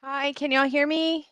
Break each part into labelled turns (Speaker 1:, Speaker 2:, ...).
Speaker 1: Hi, can y'all hear me?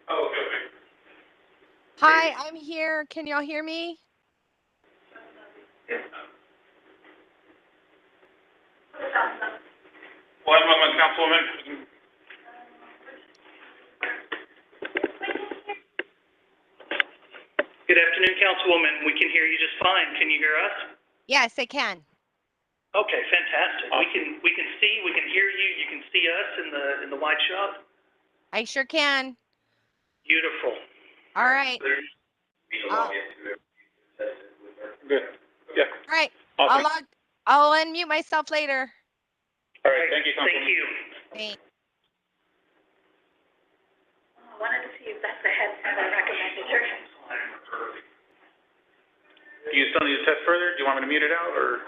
Speaker 2: Oh, okay.
Speaker 1: Hi, I'm here. Can y'all hear me?
Speaker 2: One moment, Councilwoman.
Speaker 3: Good afternoon, Councilwoman. We can hear you just fine. Can you hear us?
Speaker 1: Yes, I can.
Speaker 3: Okay, fantastic.
Speaker 2: Awesome.
Speaker 3: We can see, we can hear you. You can see us in the wide shot.
Speaker 1: I sure can.
Speaker 3: Beautiful.
Speaker 1: All right. All
Speaker 2: Good. Yeah.
Speaker 1: right.
Speaker 2: Awesome.
Speaker 1: I'll unmute myself later.
Speaker 2: All right. Thank you,
Speaker 3: Thank
Speaker 2: Councilwoman.
Speaker 3: you.
Speaker 1: Thanks.
Speaker 4: I wanted to see if that's the headset I recommended her.
Speaker 2: Do you still need to test further? Do you want me to mute it out or?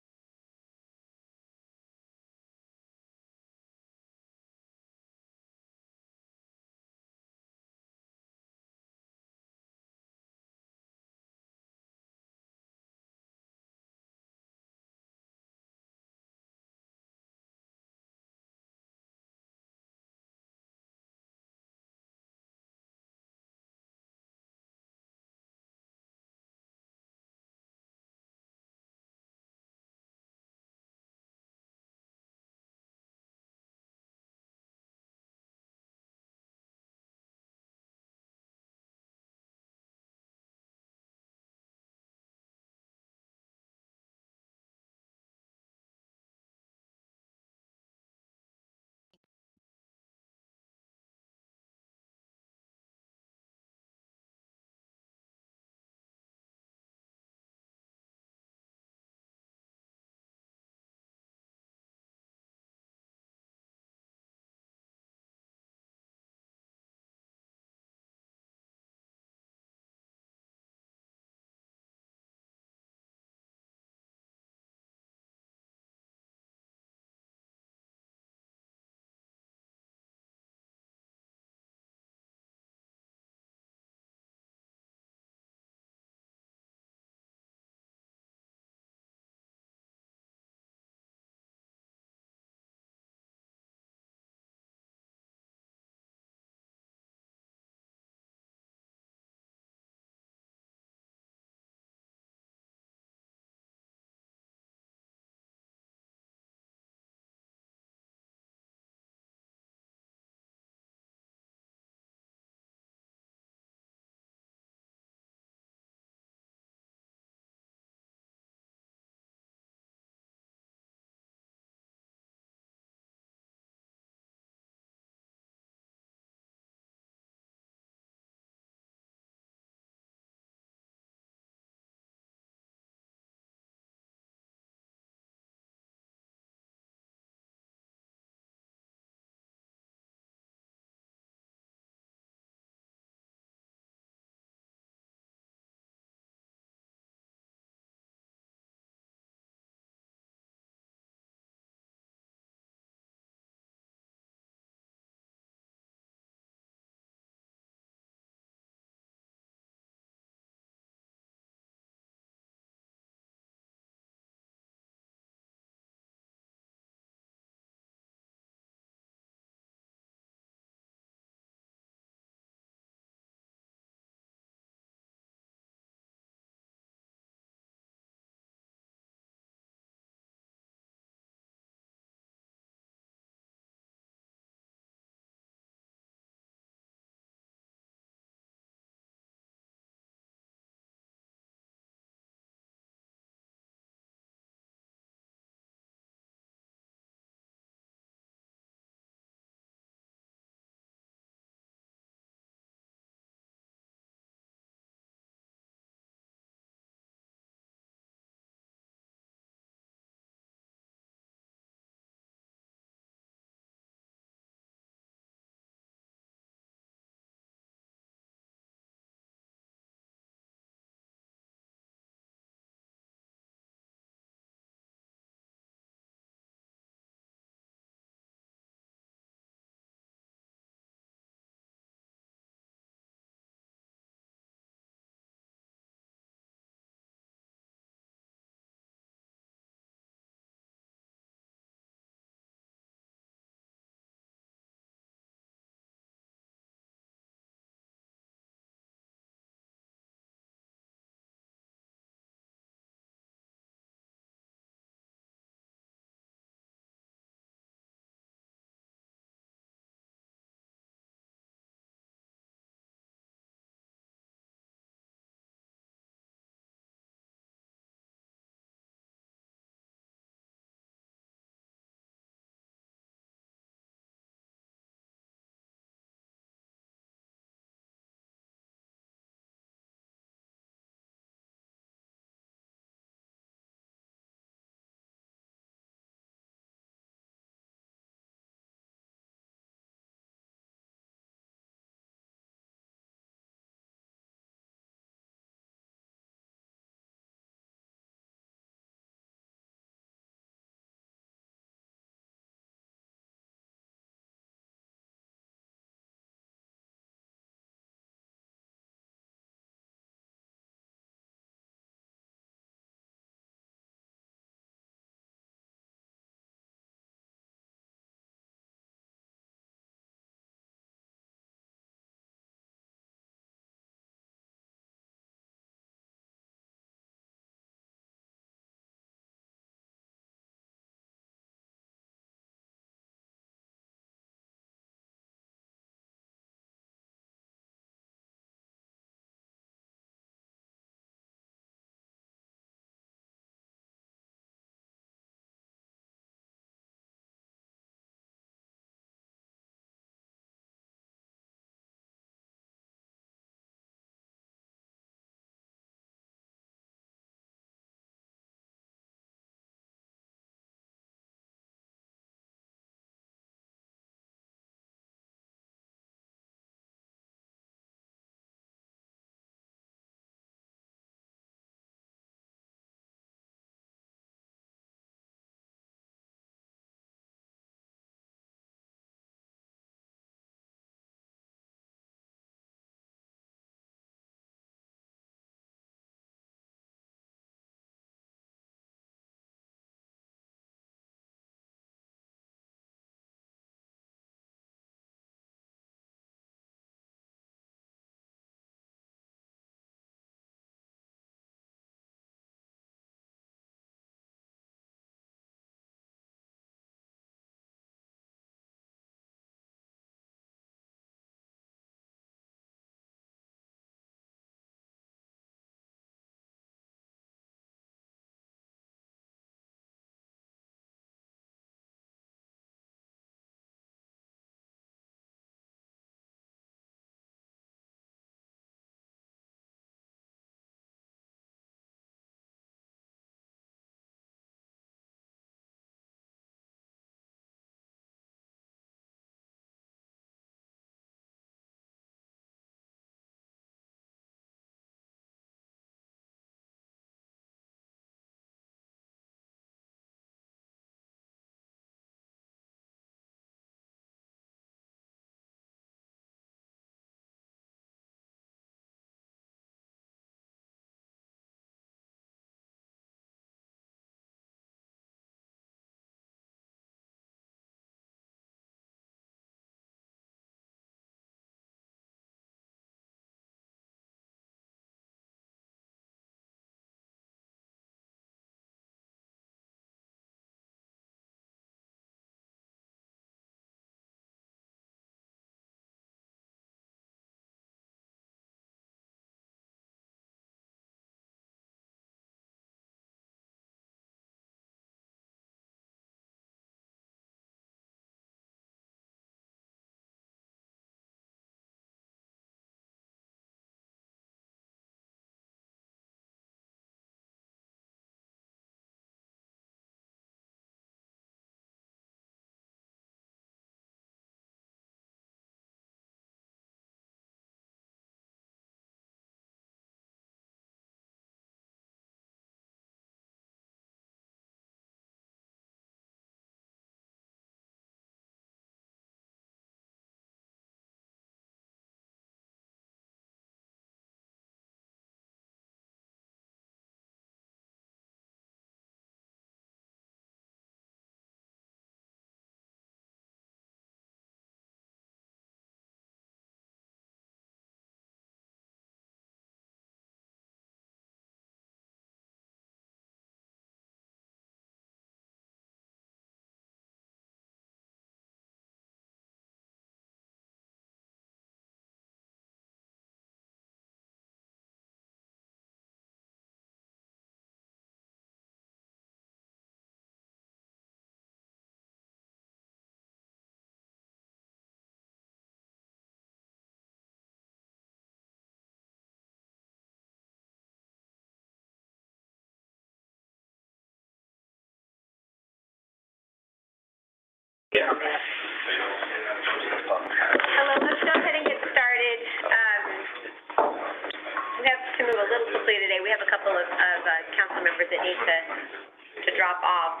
Speaker 5: drop off.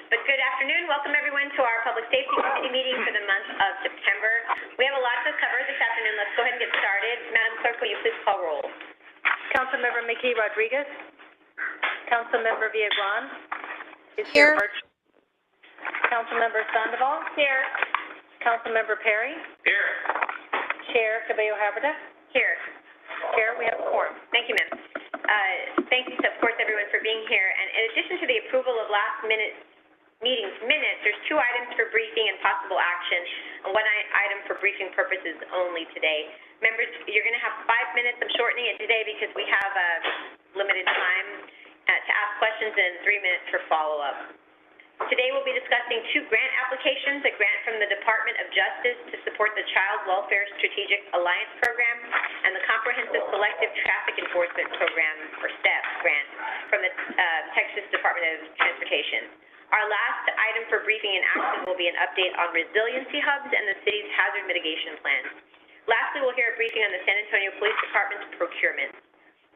Speaker 5: But good afternoon. Welcome, everyone, to our Public Safety Committee meeting for the month of September. We have a lot to cover this afternoon. Let's go ahead and get started. Madam Clerk, will you please call roll?
Speaker 4: Councilmember McKee Rodriguez. Councilmember Villagran is
Speaker 1: Here.
Speaker 4: here. Councilmember Sandoval. Here. Councilmember Perry.
Speaker 2: Here.
Speaker 4: Chair Cabello-Haberda.
Speaker 5: Here.
Speaker 4: Chair, we have a quorum.
Speaker 5: Thank you, ma'am. Thank you, of course, everyone, for being here. And in addition to the approval of last-minute meetings minutes, there's 2 items for briefing and possible action, and 1 item for briefing purposes only today. Members, you're going to have 5 minutes. I'm shortening it today because we have limited time to ask questions and 3 minutes for follow-up. Today we'll be discussing 2 grant applications, a grant from the Department of Justice to support the Child Welfare Strategic Alliance Program and the Comprehensive Selective Traffic Enforcement Program, or STEP, grant from the Texas Department of Transportation. Our last item for briefing and action will be an update on resiliency hubs and the city's hazard mitigation plans. Lastly, we'll hear a briefing on the San Antonio Police Department's procurement.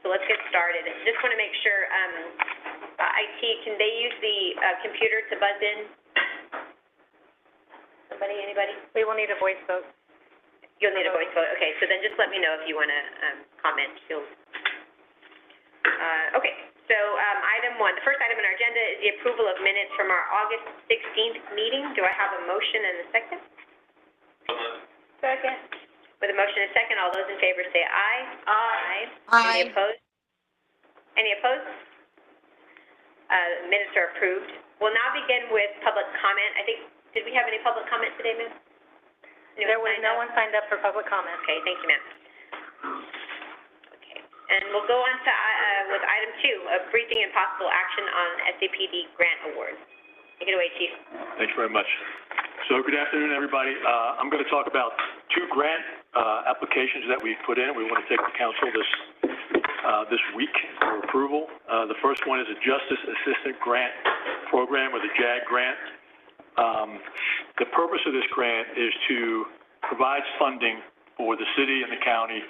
Speaker 5: So let's get started. Just want to make sure, IT, can they use the computer to buzz in? Somebody, anybody?
Speaker 4: We will need a voice vote.
Speaker 5: You'll need a voice vote. Okay, so then just let me know if you want to comment. Okay, so item 1, the first item on our agenda is the approval of minutes from our August 16th meeting. Do I have a motion and a second?
Speaker 4: Second.
Speaker 5: With a motion and a second, all those in favor say aye.
Speaker 4: Aye.
Speaker 1: Aye.
Speaker 5: Any opposed? Any opposed? Minutes are approved. We'll now begin with public comment. I think, did we have any public comment today, ma'am?
Speaker 4: There was no one signed up for public comment.
Speaker 5: Okay, thank you, ma'am. Okay, and we'll go on to, with item 2, a briefing and possible action on SAPD grant award. Take it away, Chief.
Speaker 6: Thanks very much. So good afternoon, everybody. I'm going to talk about 2 grant applications that we've put in. We want to take to council this week for approval. The first one is a Justice Assistant Grant Program, or the JAG grant. The purpose of this grant is to provide funding for the city and the county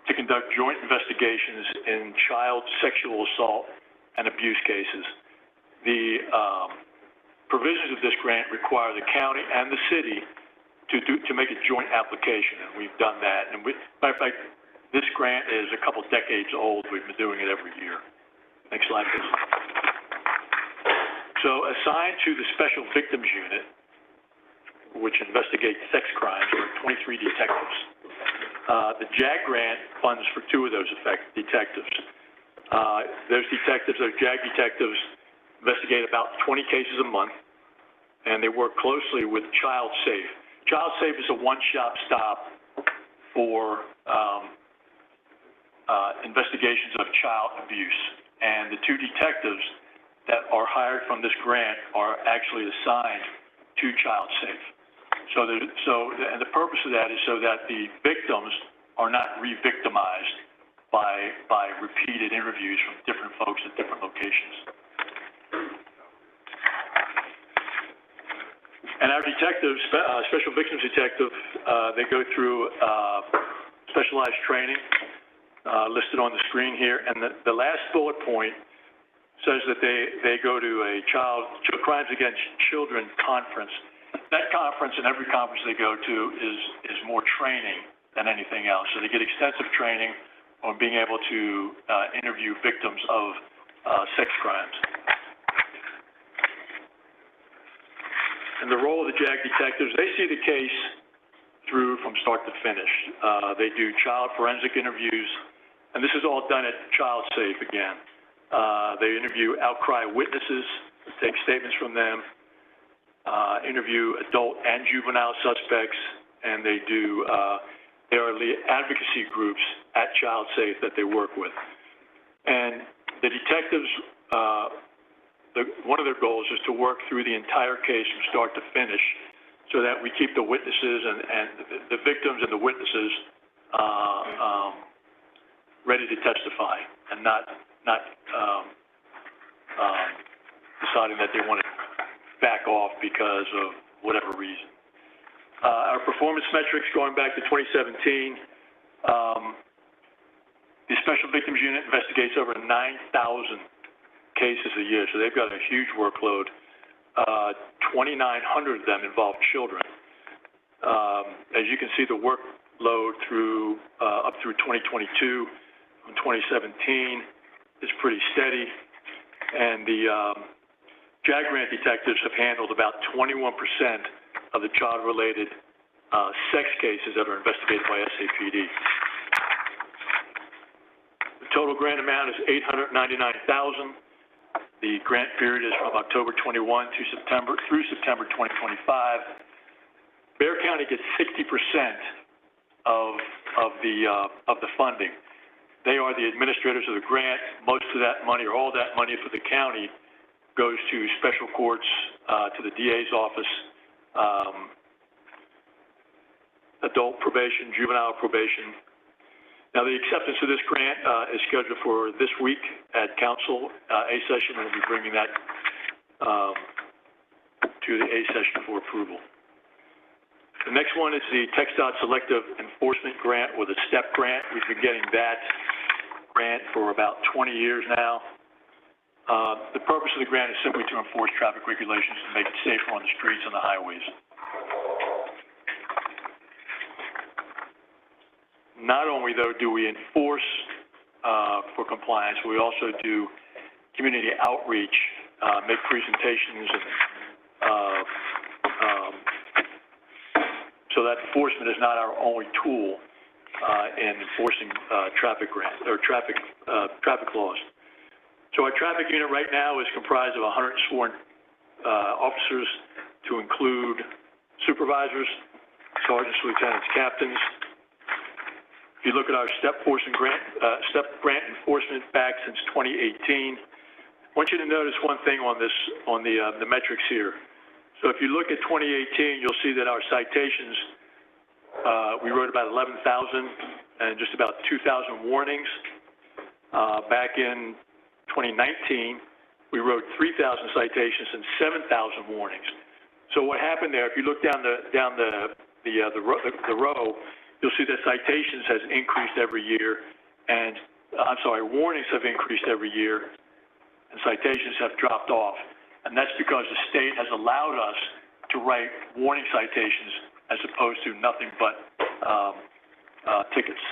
Speaker 6: to conduct joint investigations in child sexual assault and abuse cases. The provisions of this grant require the county and the city to make a joint application, and we've done that. And matter of fact, this grant is a couple decades old. We've been doing it every year. Next slide, please. So assigned to the Special Victims Unit, which investigates sex crimes, are 23 detectives. The JAG grant funds for 2 of those detectives. Those detectives, those JAG detectives, investigate about 20 cases a month, and they work closely with Child Safe. Child Safe is a one-stop stop for investigations of child abuse, and the 2 detectives that are hired from this grant are actually assigned to Child Safe. And the purpose of that is so that the victims are not re-victimized by repeated interviews from different folks at different locations. And our detectives, Special Victims Detective, they go through specialized training listed on the screen here. And the last bullet point says that they go to a Crimes Against Children conference. That conference and every conference they go to is more training than anything else. So they get extensive training on being able to interview victims of sex crimes. And the role of the JAG detectives, they see the case through from start to finish. They do child forensic interviews, and this is all done at Child Safe again. They interview outcry witnesses, take statements from them, interview adult and juvenile suspects, and they there are advocacy groups at Child Safe that they work with. And the detectives, one of their goals is to work through the entire case from start to finish so that we keep the witnesses and the victims and the witnesses ready to testify and not deciding that they want to back off because of whatever reason. Our performance metrics going back to 2017, the Special Victims Unit investigates over 9,000 cases a year, so they've got a huge workload. 2,900 of them involve children. As you can see, the workload up through 2022 and 2017 is pretty steady, and the JAG grant detectives have handled about 21% of the child-related sex cases that are investigated by SAPD. The total grant amount is $899,000. The grant period is from October 21 through September 2025. Bexar County gets 60% of the funding. They are the administrators of the grant. Most of that money, or all that money for the county, goes to special courts, to the DA's office, adult probation, juvenile probation. Now, the acceptance of this grant is scheduled for this week at Council A session, and we'll be bringing that to the A session for approval. The next one is the TxDOT Selective Enforcement Grant, or the STEP grant. We've been getting that grant for about 20 years now. The purpose of the grant is simply to enforce traffic regulations to make it safer on the streets and the highways. Not only, though, do we enforce for compliance, we also do community outreach, make presentations, and so that enforcement is not our only tool in enforcing traffic laws. So our traffic unit right now is comprised of 100 sworn officers, to include supervisors, sergeants, lieutenants, captains. If you look at our STEP grant enforcement back since 2018, I want you to notice one thing on the metrics here. So if you look at 2018, you'll see that our citations, we wrote about 11,000 and just about 2,000 warnings. Back in 2019, we wrote 3,000 citations and 7,000 warnings. So what happened there? If you look down the row, you'll see that citations has increased every year, and warnings have increased every year, and citations have dropped off. And that's because the state has allowed us to write warning citations as opposed to nothing but tickets.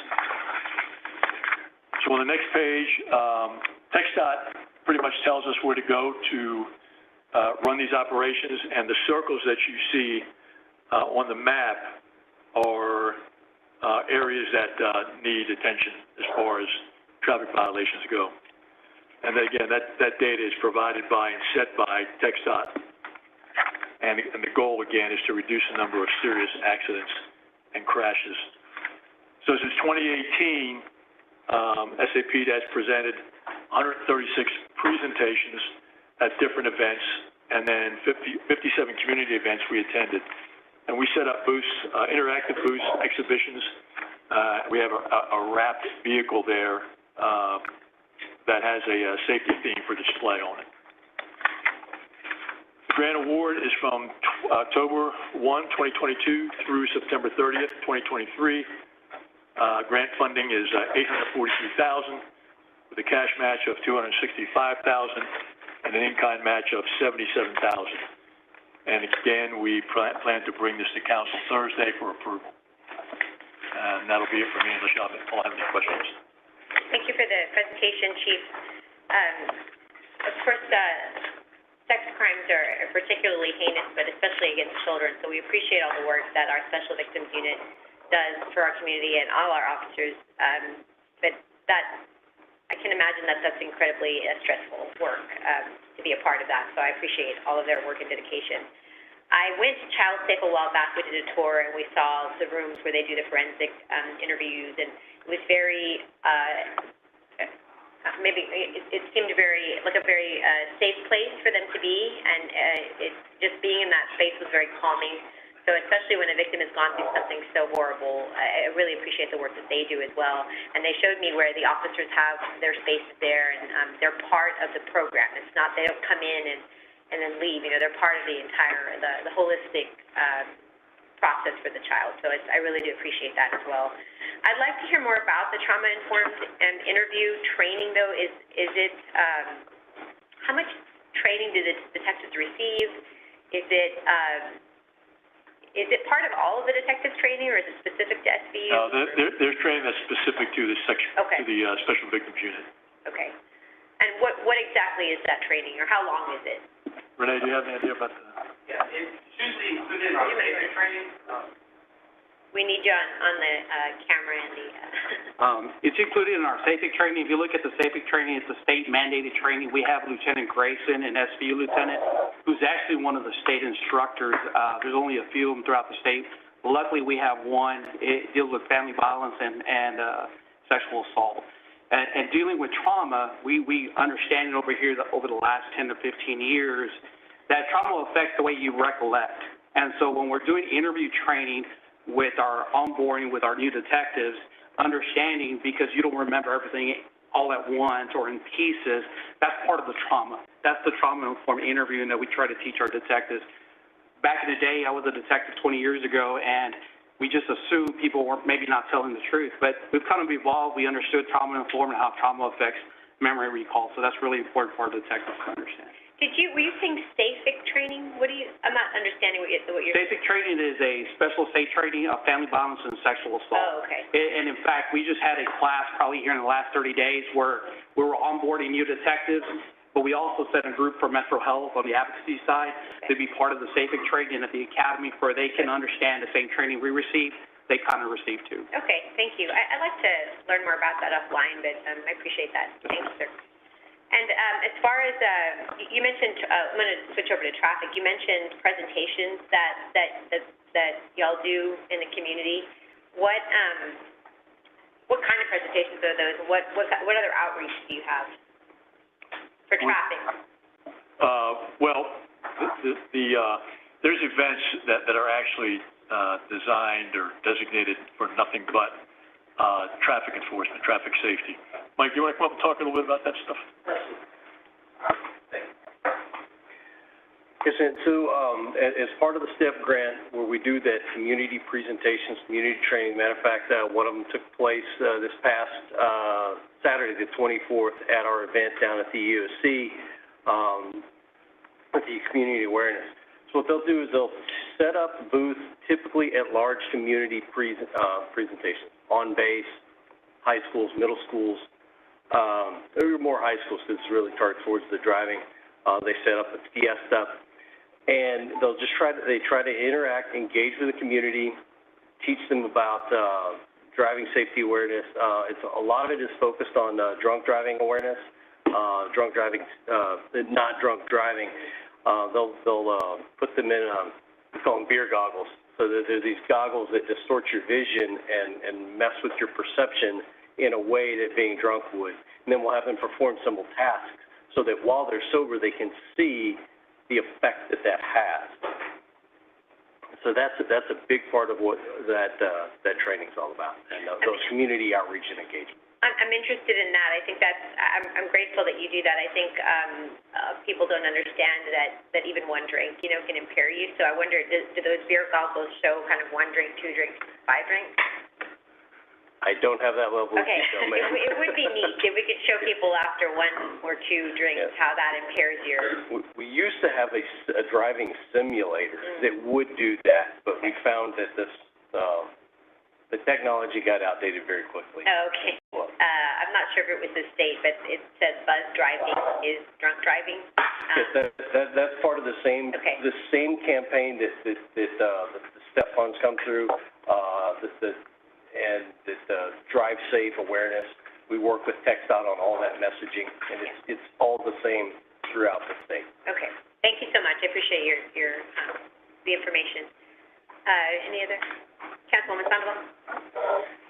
Speaker 6: So on the next page, TxDOT pretty much tells us where to go to run these operations, and the circles that you see on the map are areas that need attention as far as traffic violations go. And again, that data is provided by and set by TxDOT. And the goal, again, is to reduce the number of serious accidents and crashes. So since 2018, SAPD has presented 136 presentations at different events, and then 57 community events we attended. And we set up booths, interactive booths, exhibitions. We have a wrapped vehicle there that has a safety theme for display on it. The grant award is from October 1, 2022 through September 30th, 2023. Grant funding is $843,000 with a cash match of $265,000 and an in-kind match of $77,000. And again, we plan to bring this to council Thursday for approval. And that'll be it for me, unless y'all have any questions.
Speaker 5: Thank you for the presentation, Chief. Of course, sex crimes are particularly heinous, but especially against children. So we appreciate all the work that our Special Victims Unit does for our community and all our officers. But I can imagine that that's incredibly stressful work to be a part of that. So I appreciate all of their work and dedication. I went to Child Safe a while back. We did a tour, and we saw the rooms where they do the forensic interviews, and it was very, it seemed like a very safe place for them to be, and just being in that space was very calming. So especially when a victim has gone through something so horrible, I really appreciate the work that they do as well. And they showed me where the officers have their spaces there, and they're part of the program. It's not, they don't come in and then leave. You know, they're part of the entire, the holistic process for the child. So I really do appreciate that as well. I'd like to hear more about the trauma-informed interview training, though. Is it, how much training do the detectives receive? Is it part of all of the detectives training, or is it specific to SVU?
Speaker 6: No, there's training that's specific to the section,
Speaker 5: Okay.
Speaker 6: to the, Special Victims Unit.
Speaker 5: Okay. And what exactly is that training, or how long is it?
Speaker 6: Renee, do you have any idea about that?
Speaker 7: Yeah, it's usually included in our basic training.
Speaker 5: We need you on the, camera and the,
Speaker 7: It's included in our SAFIC training. If you look at the SAFIC training, it's a state mandated training. We have Lieutenant Grayson, an SVU lieutenant, who's actually one of the state instructors. There's only a few of them throughout the state. Luckily, we have one. It deals with family violence and sexual assault. And dealing with trauma, we understand it over here that over the last 10 to 15 years, that trauma affects the way you recollect. And so when we're doing interview training with our onboarding, with our new detectives, understanding because you don't remember everything all at once or in pieces, that's part of the trauma. That's the trauma-informed interviewing that we try to teach our detectives. Back in the day, I was a detective 20 years ago, and we just assumed people were maybe not telling the truth. But we've kind of evolved. We understood trauma-informed and how trauma affects memory recall. So that's really important for our detectives to understand.
Speaker 5: were you saying SAFIC training? I'm not understanding what you're.
Speaker 7: SAFIC training is a special state training of family violence and sexual assault.
Speaker 5: Oh, okay.
Speaker 7: And in fact, we just had a class probably here in the last 30 days where we were onboarding new detectives, but we also set a group for mental health on the advocacy side to be part of the SAFIC training at the academy where they can understand the same training we receive, they kind of receive too.
Speaker 5: Okay, thank you. I'd like to learn more about that offline, but I appreciate that. Thank you, sir. And as far as you mentioned, I'm going to switch over to traffic. You mentioned presentations that y'all do in the community. What kind of presentations are those? What other outreach do you have for traffic?
Speaker 6: Well, there's events that are actually designed or designated for nothing but traffic enforcement, traffic safety. Mike, you want to come up and talk a little bit about that stuff?
Speaker 8: Yes, and so as part of the STEP grant, where we do that community presentations, community training, matter of fact, one of them took place this past Saturday, the 24th, at our event down at the EOC, with the community awareness. So what they'll do is they'll set up a booth, typically at large community presentations, on base, high schools, middle schools, or more high schools because it's really targeted towards the driving. They set up a fiesta, and they'll just try to interact, engage with the community, teach them about driving safety awareness. A lot of it is focused on drunk driving awareness, not drunk driving. They'll put them in, we call them beer goggles. So they're these goggles that distort your vision and mess with your perception in a way that being drunk would. And then we'll have them perform simple tasks so that while they're sober, they can see the effect that has. So that's a big part of what that training's all about, and those community outreach and engagement.
Speaker 5: I'm interested in that. I think I'm grateful that you do that. I think people don't understand that even one drink, can impair you. So I wonder, do those beer goggles show kind of 1 drink, 2 drinks, 5 drinks?
Speaker 8: I don't have that level of detail, ma'am.
Speaker 5: It would be neat if we could show people after 1 or 2 drinks how that impairs your.
Speaker 8: We used to have a driving simulator that would do that, but we found that the technology got outdated very quickly.
Speaker 5: Oh, okay. I'm not sure if it was the state, but it says buzz driving is drunk driving.
Speaker 8: Yes, that's part of the same the same campaign that the STEP funds come through, and the drive safe awareness. We work with TxDOT on all that messaging, and it's all the same throughout the state.
Speaker 5: Okay. Thank you so much. I appreciate your the information. Any other? Councilwoman Sandoval?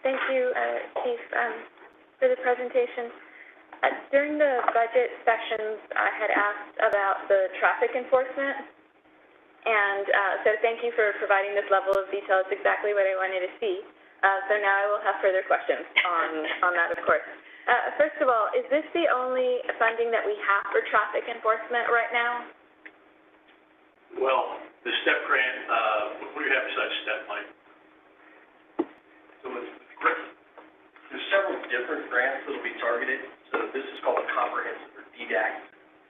Speaker 9: Thank you, Chief, for the presentation. During the budget sessions, I had asked about the traffic enforcement, and so thank you for providing this level of detail. It's exactly what I wanted to see. So now I will have further questions on that, of course. First of all, is this the only funding that we have for traffic enforcement right now?
Speaker 6: Well, the STEP grant, what do you have besides STEP, Mike?
Speaker 8: So there's several different grants that will be targeted. So this is called a comprehensive or DDAC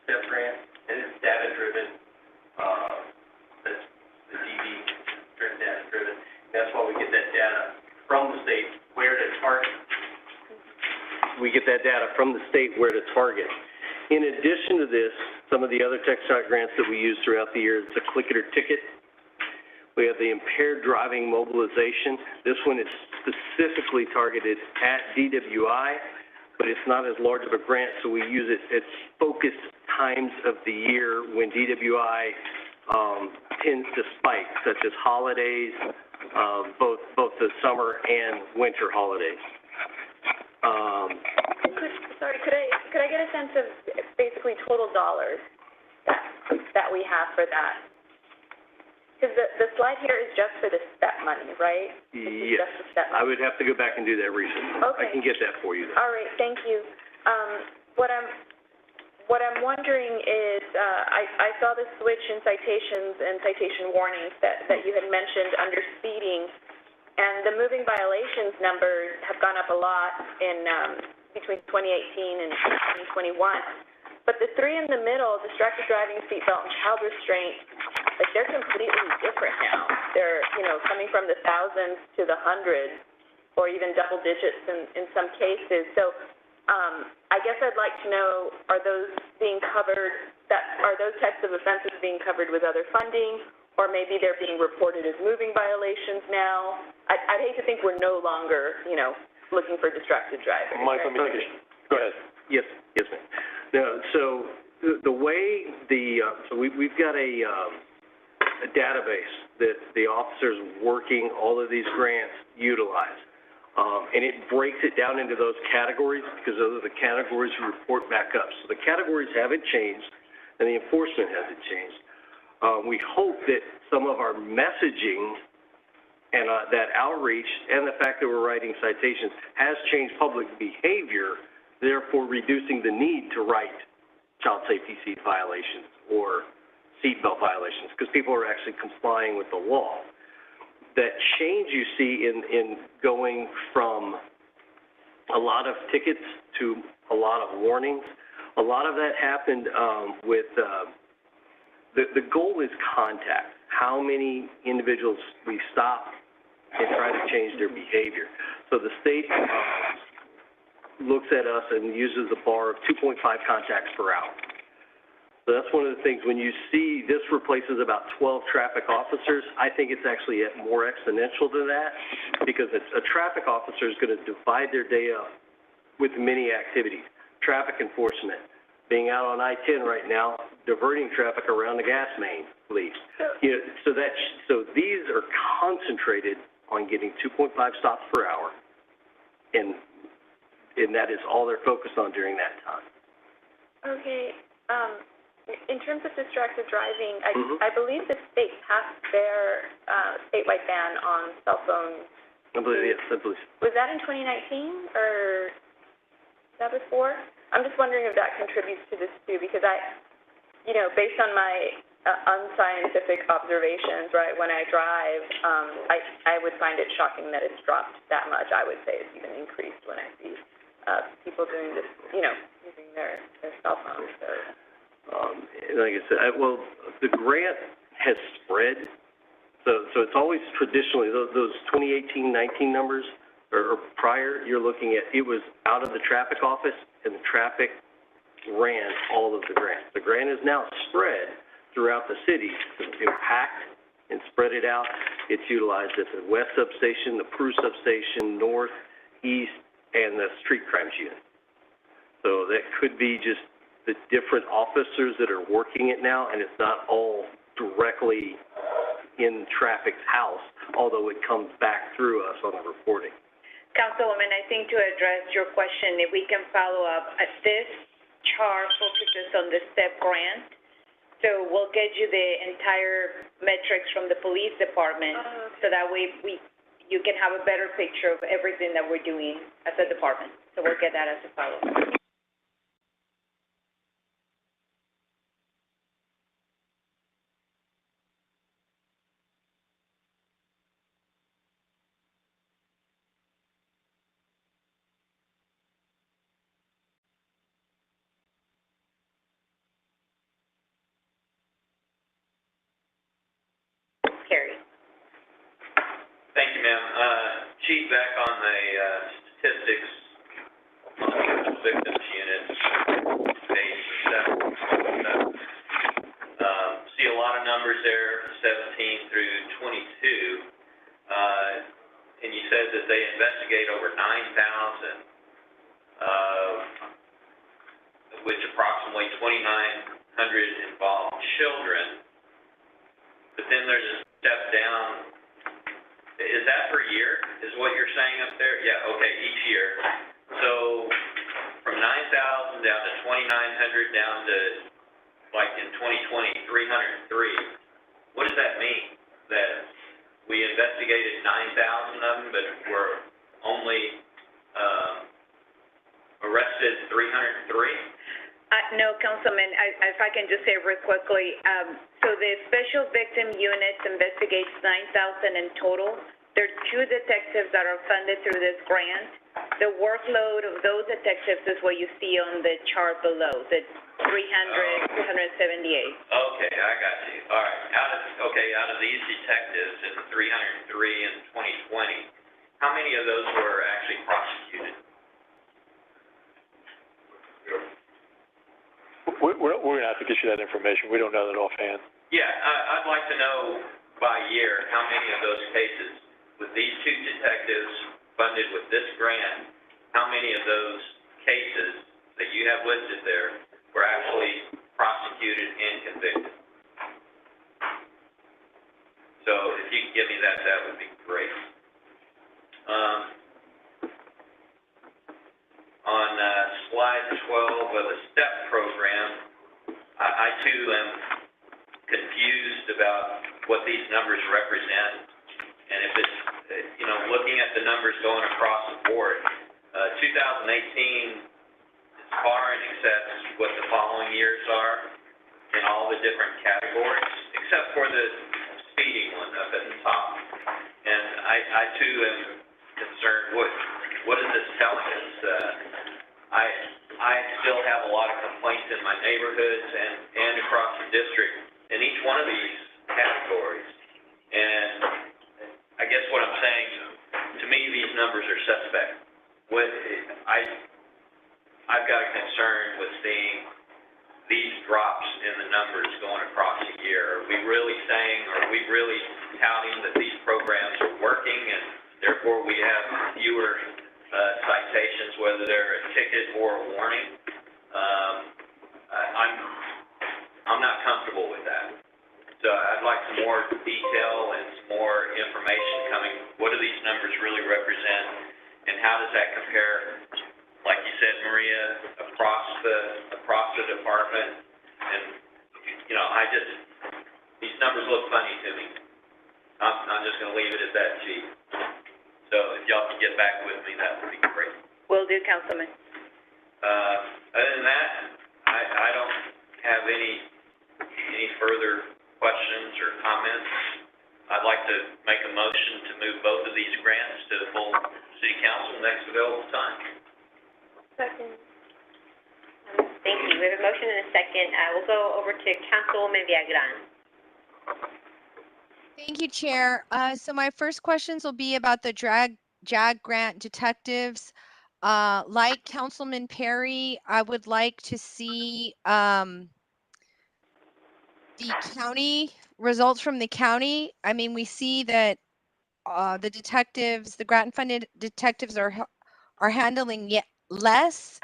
Speaker 8: STEP grant, and it's data-driven, that's the DV, data-driven. That's why we get that data from the state where to target. We get that data from the state where to target. In addition to this, some of the other TxDOT grants that we use throughout the year, it's a click it or ticket. We have the impaired driving mobilization. This one is specifically targeted at DWI, but it's not as large of a grant, so we use it at focused times of the year when DWI tends to spike, such as holidays, both the summer and winter holidays.
Speaker 9: Could I get a sense of basically total dollars that we have for that? Because the slide here is just for the STEP money, right?
Speaker 8: Yes.
Speaker 9: Just the STEP money.
Speaker 8: I would have to go back and do that research.
Speaker 9: Okay.
Speaker 8: I can get that for you.
Speaker 9: All right, thank you. What I'm wondering is, I saw the switch in citations and citation warnings that you had mentioned under speeding, and the moving violations numbers have gone up a lot in between 2018 and 2021. But the three in the middle, distracted driving, seatbelt, and child restraint, like they're completely different now. They're, coming from the thousands to the hundreds, or even double digits in some cases. So I guess I'd like to know, are those being covered, are those types of offenses being covered with other funding, or maybe they're being reported as moving violations now? I'd hate to think we're no longer, looking for distracted drivers.
Speaker 6: Mike, let me take it. Go ahead.
Speaker 8: Yes, ma'am. No, so the way so we've got a database that the officers working all of these grants utilize. And it breaks it down into those categories because those are the categories we report back up. So the categories haven't changed and the enforcement hasn't changed. We hope that some of our messaging and that outreach and the fact that we're writing citations has changed public behavior, therefore reducing the need to write child safety seat violations or seatbelt violations because people are actually complying with the law. That change you see in going from a lot of tickets to a lot of warnings, a lot of that happened with the goal is contact. How many individuals we stop and try to change their behavior. So the state looks at us and uses a bar of 2.5 contacts per hour. So that's one of the things, when you see this replaces about 12 traffic officers, I think it's actually more exponential than that because a traffic officer is going to divide their day up with many activities. Traffic enforcement, being out on I-10 right now, diverting traffic around the gas main leak. So these are concentrated on getting 2.5 stops per hour, and that is all they're focused on during that time.
Speaker 9: Okay. In terms of distracted driving, I believe the state passed their statewide ban on cell phones.
Speaker 8: I believe, yes, I believe.
Speaker 9: Was that in 2019 or was that before? I'm just wondering if that contributes to this too, because based on my unscientific observations, right, when I drive, I would find it shocking that it's dropped that much. I would say it's even increased when I see people doing this, using their cell phones. So.
Speaker 8: Like I said, the grant has spread. So it's always traditionally, those 2018-19 numbers or prior, you're looking at, it was out of the traffic office and the traffic ran all of the grants. The grant is now spread throughout the city, packed and spread it out. It's utilized at the west substation, the Peru substation, north, east, and the street crimes unit. So that could be just the different officers that are working it now, and it's not all directly in traffic's house, although it comes back through us on the reporting.
Speaker 10: Councilwoman, I think to address your question, if we can follow up, this chart focuses on the STEP grant, so we'll get you the entire metrics from the police department, so that way you can have a better picture of everything that we're doing as a department. So we'll get that as a follow-up.
Speaker 11: Chief, back on the statistics on the victims unit, page 7. See a lot of numbers there, 17 through 22. And you said that they investigate over 9,000, of which approximately 2,900 involve children. But then there's a step down. Is that per year, is what you're saying up there? Yeah, okay, each year. So from 9,000 down to 2,900 down to, like in 2020, 303. What does that mean? That we investigated 9,000 of them, but were only arrested 303?
Speaker 10: No, Councilman, if I can just say real quickly, so the Special Victim Unit investigates 9,000 in total. There are 2 detectives that are funded through this grant. The workload of those detectives is what you see on the chart below, the 300, 278.
Speaker 11: Okay, I got you. All right. Out of these detectives in 303 in 2020, how many of those were actually prosecuted?
Speaker 6: We're going to have to get you that information. We don't know that offhand.
Speaker 11: Yeah, I'd like to know by year how many of those cases, with these 2 detectives funded with this grant, how many of those cases that you have listed there were actually prosecuted and convicted? So if you could give me that, that would be great. On slide 12 of the STEP program, I too am confused about what these numbers represent. And if it's, looking at the numbers going across the board, 2018 is far in excess of what the following years are in all the different categories, except for the speeding one up at the top. And I too am concerned, what is this telling us? I still have a lot of complaints in my neighborhoods and across the district in each one of these categories. And I guess what I'm saying, to me, these numbers are suspect. I've got a concern with seeing these drops in the numbers going across the year. Are we really saying, are we really touting that these programs are working and therefore we have fewer citations, whether they're a ticket or a warning? I'm not comfortable with that. So I'd like some more detail and some more information coming. What do these numbers really represent, and how does that compare, like you said, Maria, across the department? And these numbers look funny to me. I'm just going to leave it at that, Chief. So if y'all can get back with me, that would be great.
Speaker 10: Will do, Councilman.
Speaker 11: Other than that, I don't have any further questions or comments. I'd like to make a motion to move both of these grants to the full City Council next available time.
Speaker 9: Second.
Speaker 5: Thank you. We have a motion and a second. We'll go over to Councilwoman Viagran.
Speaker 1: Thank you, Chair. So my first questions will be about the JAG grant detectives. Like Councilman Perry, I would like to see the county results from the county. I mean, we see that the detectives, the grant-funded detectives are handling yet less,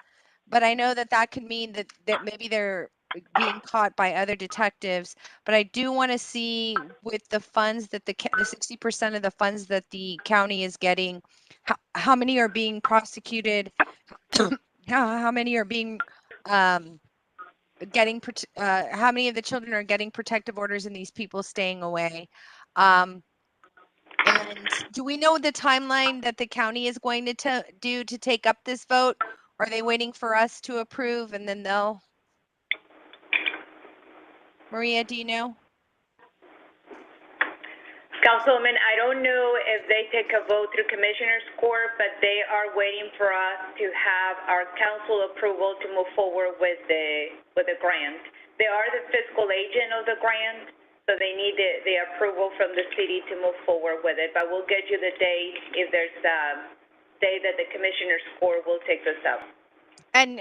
Speaker 1: but I know that could mean that maybe they're being caught by other detectives. But I do want to see with the funds that the 60% of the funds that the county is getting, how many are being prosecuted, how many are being how many of the children are getting protective orders and these people staying away. And do we know the timeline that the county is going to do to take up this vote? Are they waiting for us to approve and then they'll? Maria, do you know?
Speaker 10: Councilman, I don't know if they take a vote through Commissioner's Court, but they are waiting for us to have our council approval to move forward with the grant. They are the fiscal agent of the grant, So they need the approval from the city to move forward with it, but we'll get you the date. If there's a day that the commissioners court will take this up.
Speaker 1: And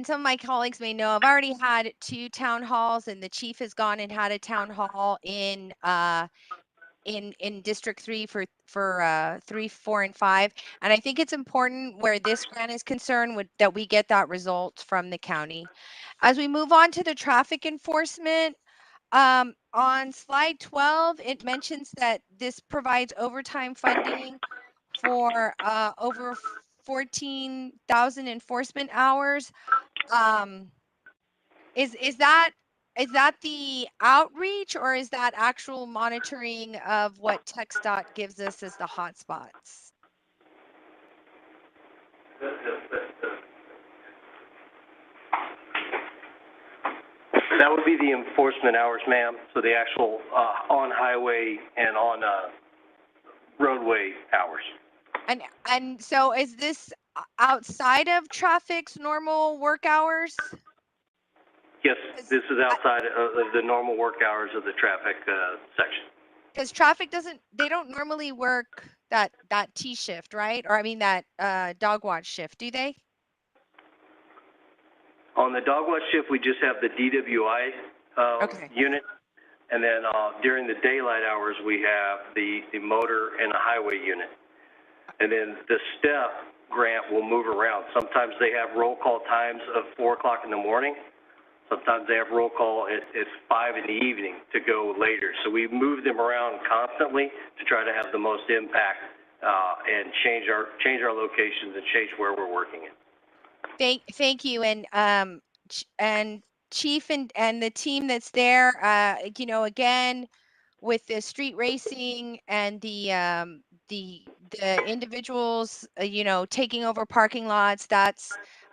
Speaker 1: some of my colleagues may know, I've already had 2 town halls, and the chief has gone and had a town hall in District 3 for 3, 4, and 5. And I think it's important where this grant is concerned that we get that result from the county. As we move on to the traffic enforcement, on slide 12, it mentions that this provides overtime funding for over 14,000 enforcement hours. Is that the outreach, or is that actual monitoring of what TxDOT gives us as the hotspots?
Speaker 8: That would be the enforcement hours, ma'am, so the actual, on-highway and on, roadway hours.
Speaker 1: And so is this outside of traffic's normal work hours?
Speaker 8: Yes, this is outside of the normal work hours of the traffic, section.
Speaker 1: Because traffic they don't normally work that T shift, right? Or I mean that dog watch shift, do they?
Speaker 8: On the dog watch shift, we just have the DWI, unit. And then, during the daylight hours, we have the motor and the highway unit. And then the STEP grant will move around. Sometimes they have roll call times of 4 o'clock in the morning. Sometimes they have roll call at 5 in the evening to go later. So we move them around constantly to try to have the most impact, and change our locations and change where we're working in.
Speaker 1: Thank you. And Chief and the team that's there, again, with the street racing and the individuals, taking over parking lots,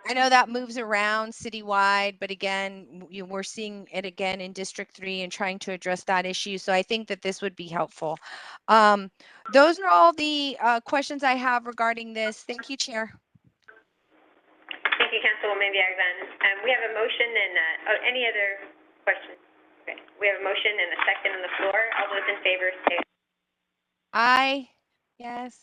Speaker 1: I know that moves around citywide, but again, we're seeing it again in District 3 and trying to address that issue. So I think that this would be helpful. Those are all the questions I have regarding this. Thank you, Chair.
Speaker 5: Thank you, Councilwoman Biagban. We have a motion and, any other questions? Okay. We have a motion and a second on the floor. All those in favor say
Speaker 1: Aye. Yes.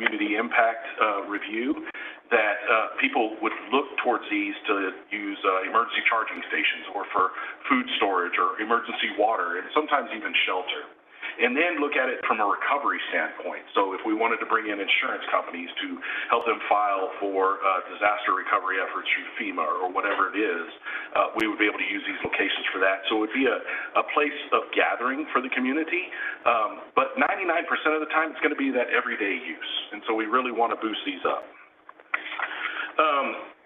Speaker 12: Community impact review, that people would look towards these to use emergency charging stations or for food storage or emergency water and sometimes even shelter. And then look at it from a recovery standpoint. So if we wanted to bring in insurance companies to help them file for disaster recovery efforts through FEMA or whatever it is, we would be able to use these locations for that. So it would be a place of gathering for the community, but 99% of the time it's going to be that everyday use. And so we really want to boost these up.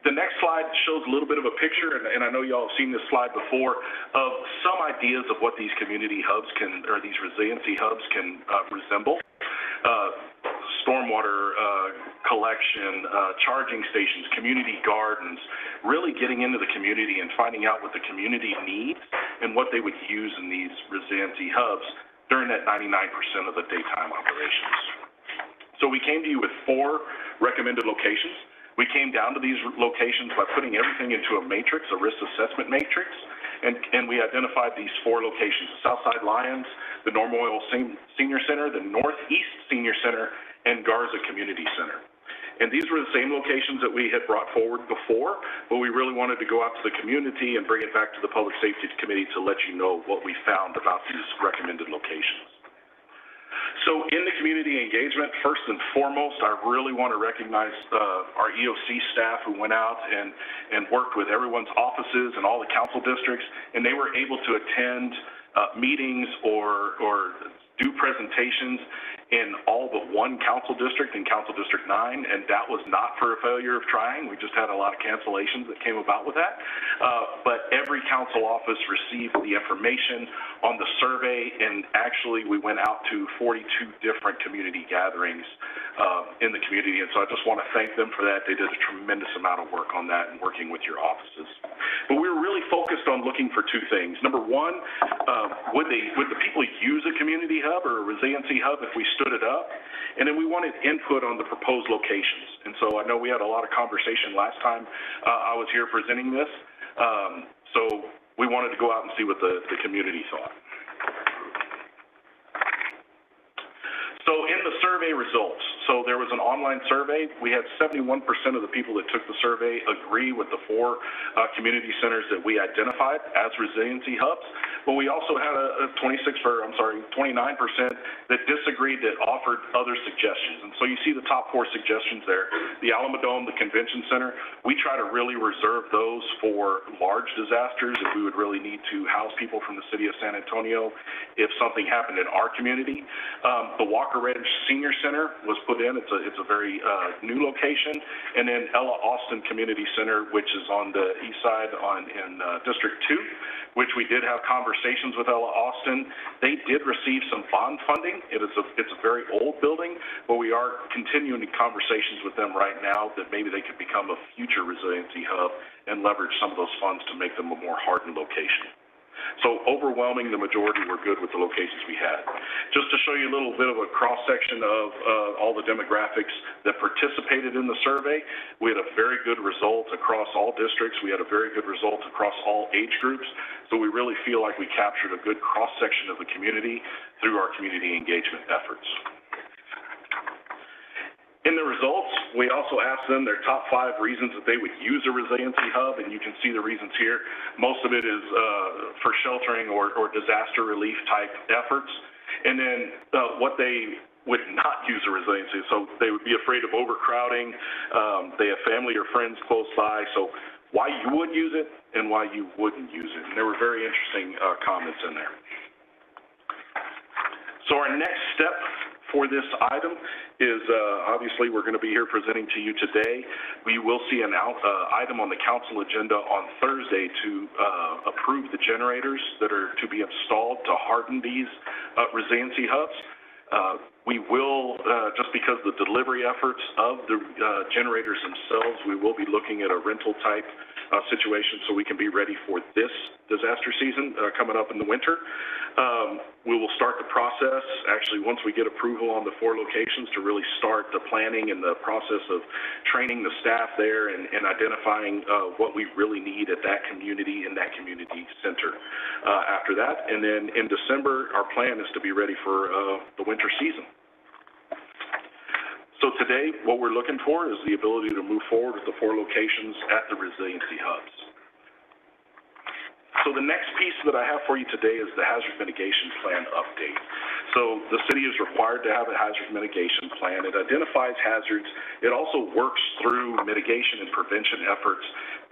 Speaker 12: The next slide shows a little bit of a picture, and I know y'all have seen this slide before, of some ideas of what these community hubs or these resiliency hubs can resemble. Stormwater collection, charging stations, community gardens, really getting into the community and finding out what the community needs and what they would use in these resiliency hubs during that 99% of the daytime operations. So we came to you with 4 recommended locations. We came down to these locations by putting everything into a matrix, a risk assessment matrix, and we identified these 4 locations: the Southside Lions, the Normal Oil Senior Center, the Northeast Senior Center, and Garza Community Center. And these were the same locations that we had brought forward before, but we really wanted to go out to the community and bring it back to the Public Safety Committee to let you know what we found about these recommended locations. So in the community engagement, first and foremost, I really want to recognize our EOC staff who went out and worked with everyone's offices and all the council districts, and they were able to attend meetings or do presentations in all but one council district, in Council District 9, and that was not for a failure of trying. We just had a lot of cancellations that came about with that. But every council office received the information on the survey, and actually we went out to 42 different community gatherings in the community, and so I just want to thank them for that. They did a tremendous amount of work on that and working with your offices. But we were really focused on looking for 2 things. Number one, would the people use a community hub or a resiliency hub if we stood it up? And then we wanted input on the proposed locations. And so I know we had a lot of conversation last time I was here presenting this. So we wanted to go out and see what the community thought. So in the survey results, so there was an online survey. We had 71% of the people that took the survey agree with the 4 community centers that we identified as resiliency hubs. But we also had a 29% that disagreed, that offered other suggestions. And so you see the top 4 suggestions there. The Alamodome, the Convention Center, we try to really reserve those for large disasters if we would really need to house people from the city of San Antonio if something happened in our community. The Walker Ridge Senior Center was put in. It's a very new location. And then Ella Austin Community Center, which is on the east side in District 2, which we did have conversations with Ella Austin. They did receive some bond funding. It's a very old building, but we are continuing conversations with them right now that maybe they could become a future resiliency hub and leverage some of those funds to make them a more hardened location. So overwhelming, the majority were good with the locations we had. Just to show you a little bit of a cross-section of all the demographics that participated in the survey, we had a very good result across all districts. We had a very good result across all age groups. So we really feel like we captured a good cross-section of the community through our community engagement efforts. In the results, we also asked them their top 5 reasons that they would use a resiliency hub, and you can see the reasons here. Most of it is for sheltering or disaster relief type efforts. And then what they would not use a resiliency, so they would be afraid of overcrowding, they have family or friends close by, so why you would use it and why you wouldn't use it. And there were very interesting comments in there. So our next step for this item is obviously we're going to be here presenting to you today. We will see an item on the council agenda on Thursday to approve the generators that are to be installed to harden these resiliency hubs. We will, just because the delivery efforts of the generators themselves, we will be looking at a rental type situation so we can be ready for this disaster season coming up in the winter. We will start the process, actually, once we get approval on the 4 locations, to really start the planning and the process of training the staff there and identifying what we really need at that community in that community center after that. And then in December, our plan is to be ready for the winter season. So today, what we're looking for is the ability to move forward with the 4 locations at the resiliency hubs. So the next piece that I have for you today is the hazard mitigation plan update. So the city is required to have a hazard mitigation plan. It identifies hazards. It also works through mitigation and prevention efforts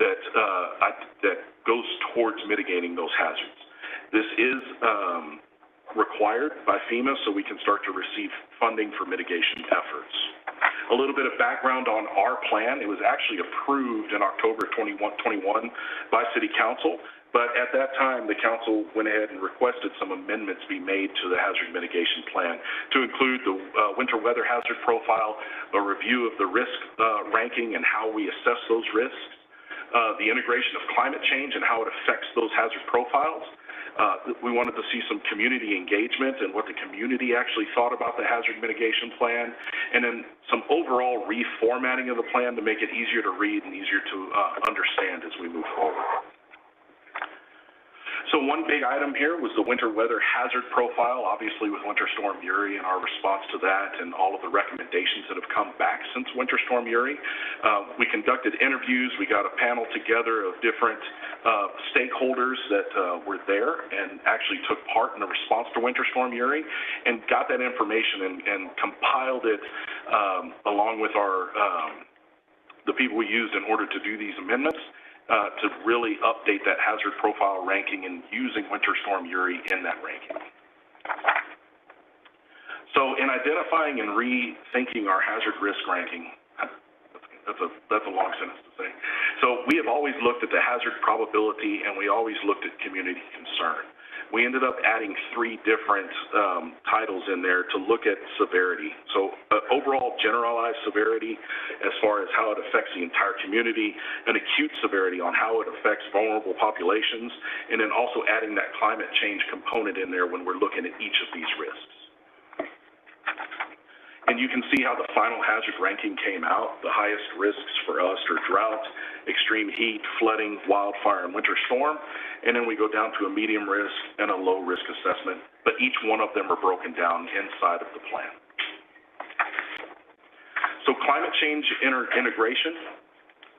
Speaker 12: that goes towards mitigating those hazards. This is required by FEMA so we can start to receive funding for mitigation efforts. A little bit of background on our plan. It was actually approved in October 2021 by City Council. But at that time, the council went ahead and requested some amendments be made to the hazard mitigation plan to include the winter weather hazard profile, a review of the risk ranking and how we assess those risks, the integration of climate change and how it affects those hazard profiles, We wanted to see some community engagement and what the community actually thought about the hazard mitigation plan, and then some overall reformatting of the plan to make it easier to read and easier to understand as we move forward. So one big item here was the winter weather hazard profile, obviously with Winter Storm Uri and our response to that and all of the recommendations that have come back since Winter Storm Uri. We conducted interviews. We got a panel together of different stakeholders that were there and actually took part in the response to Winter Storm Uri and got that information and compiled it along with our the people we used in order to do these amendments. To really update that hazard profile ranking and using Winter Storm Uri in that ranking. So in identifying and rethinking our hazard risk ranking, that's a long sentence to say. So we have always looked at the hazard probability and we always looked at community concern. We ended up adding 3 different titles in there to look at severity. So overall generalized severity as far as how it affects the entire community, an acute severity on how it affects vulnerable populations, and then also adding that climate change component in there when we're looking at each of these risks. And you can see how the final hazard ranking came out. The highest risks for us are drought, extreme heat, flooding, wildfire, and winter storm. And then we go down to a medium risk and a low risk assessment, but each one of them are broken down inside of the plan. So climate change integration,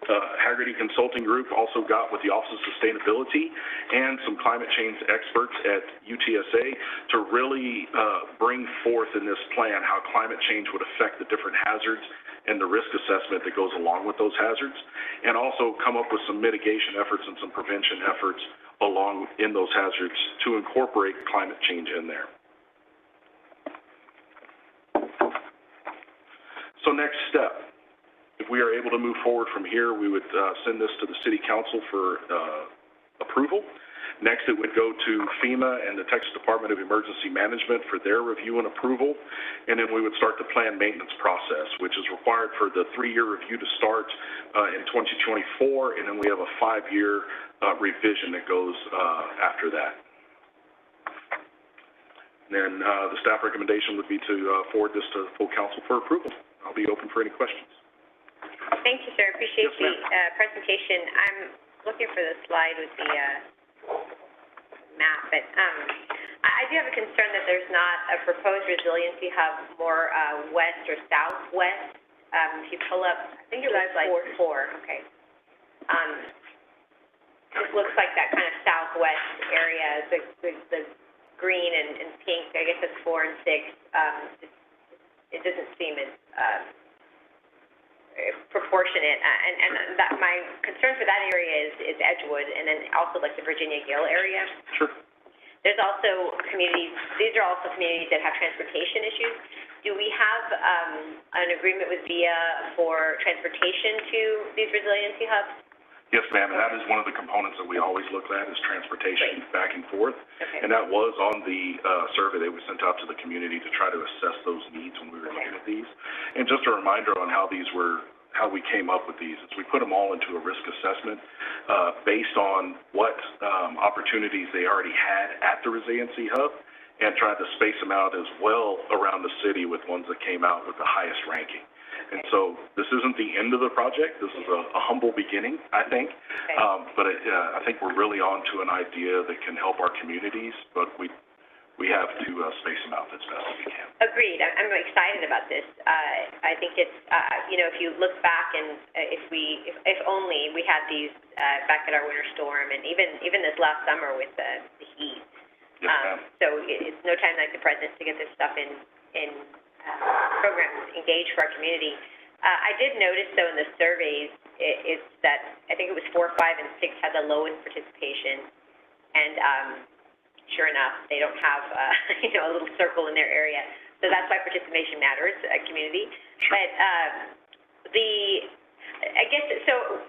Speaker 12: Hagerty Consulting Group also got with the Office of Sustainability and some climate change experts at UTSA to really bring forth in this plan how climate change would affect the different hazards and the risk assessment that goes along with those hazards, and also come up with some mitigation efforts and some prevention efforts along in those hazards to incorporate climate change in there. So next step. If we are able to move forward from here, we would send this to the City Council for approval. Next, it would go to FEMA and the Texas Department of Emergency Management for their review and approval. And then we would start the planned maintenance process, which is required for the 3-year review to start in 2024. And then we have a 5-year revision that goes after that. And then the staff recommendation would be to forward this to full council for approval. I'll be open for any questions.
Speaker 5: Thank you, sir. Appreciate the presentation. I'm looking for the slide with the map, but I do have a concern that there's not a proposed resiliency hub more west or southwest. If you pull up, I think it was slide 4. Okay. It looks like that kind of southwest area, the green and pink. I guess it's 4 and 6. It doesn't seem as proportionate, and that my concern for that area is Edgewood, and then also like the Virginia Gill area.
Speaker 12: Sure.
Speaker 5: There's also communities, these are also communities that have transportation issues. Do we have an agreement with VIA for transportation to these resiliency hubs?
Speaker 12: Yes, ma'am, and that is one of the components that we always look at is transportation back and forth.
Speaker 5: Okay.
Speaker 12: And that was on the survey that we sent out to the community to try to assess those needs when we were looking at these. And just a reminder on how we came up with these is we put them all into a risk assessment based on what opportunities they already had at the resiliency hub and tried to space them out as well around the city with ones that came out with the highest ranking. And so this isn't the end of the project. This is a humble beginning, I think. But I think we're really on to an idea that can help our communities, but we have to space them out as best as we can.
Speaker 5: Agreed. I'm excited about this. I think it's, if you look back and if only we had these back at our winter storm and even this last summer with the heat.
Speaker 12: Yes, ma'am.
Speaker 5: So it's no time like the present to get this stuff in programs engaged for our community. I did notice, though, in the surveys, it's that I think it was 4, 5, and 6 had the lowest participation, and sure enough, they don't have a little circle in their area. So that's why participation matters, community. But I guess so.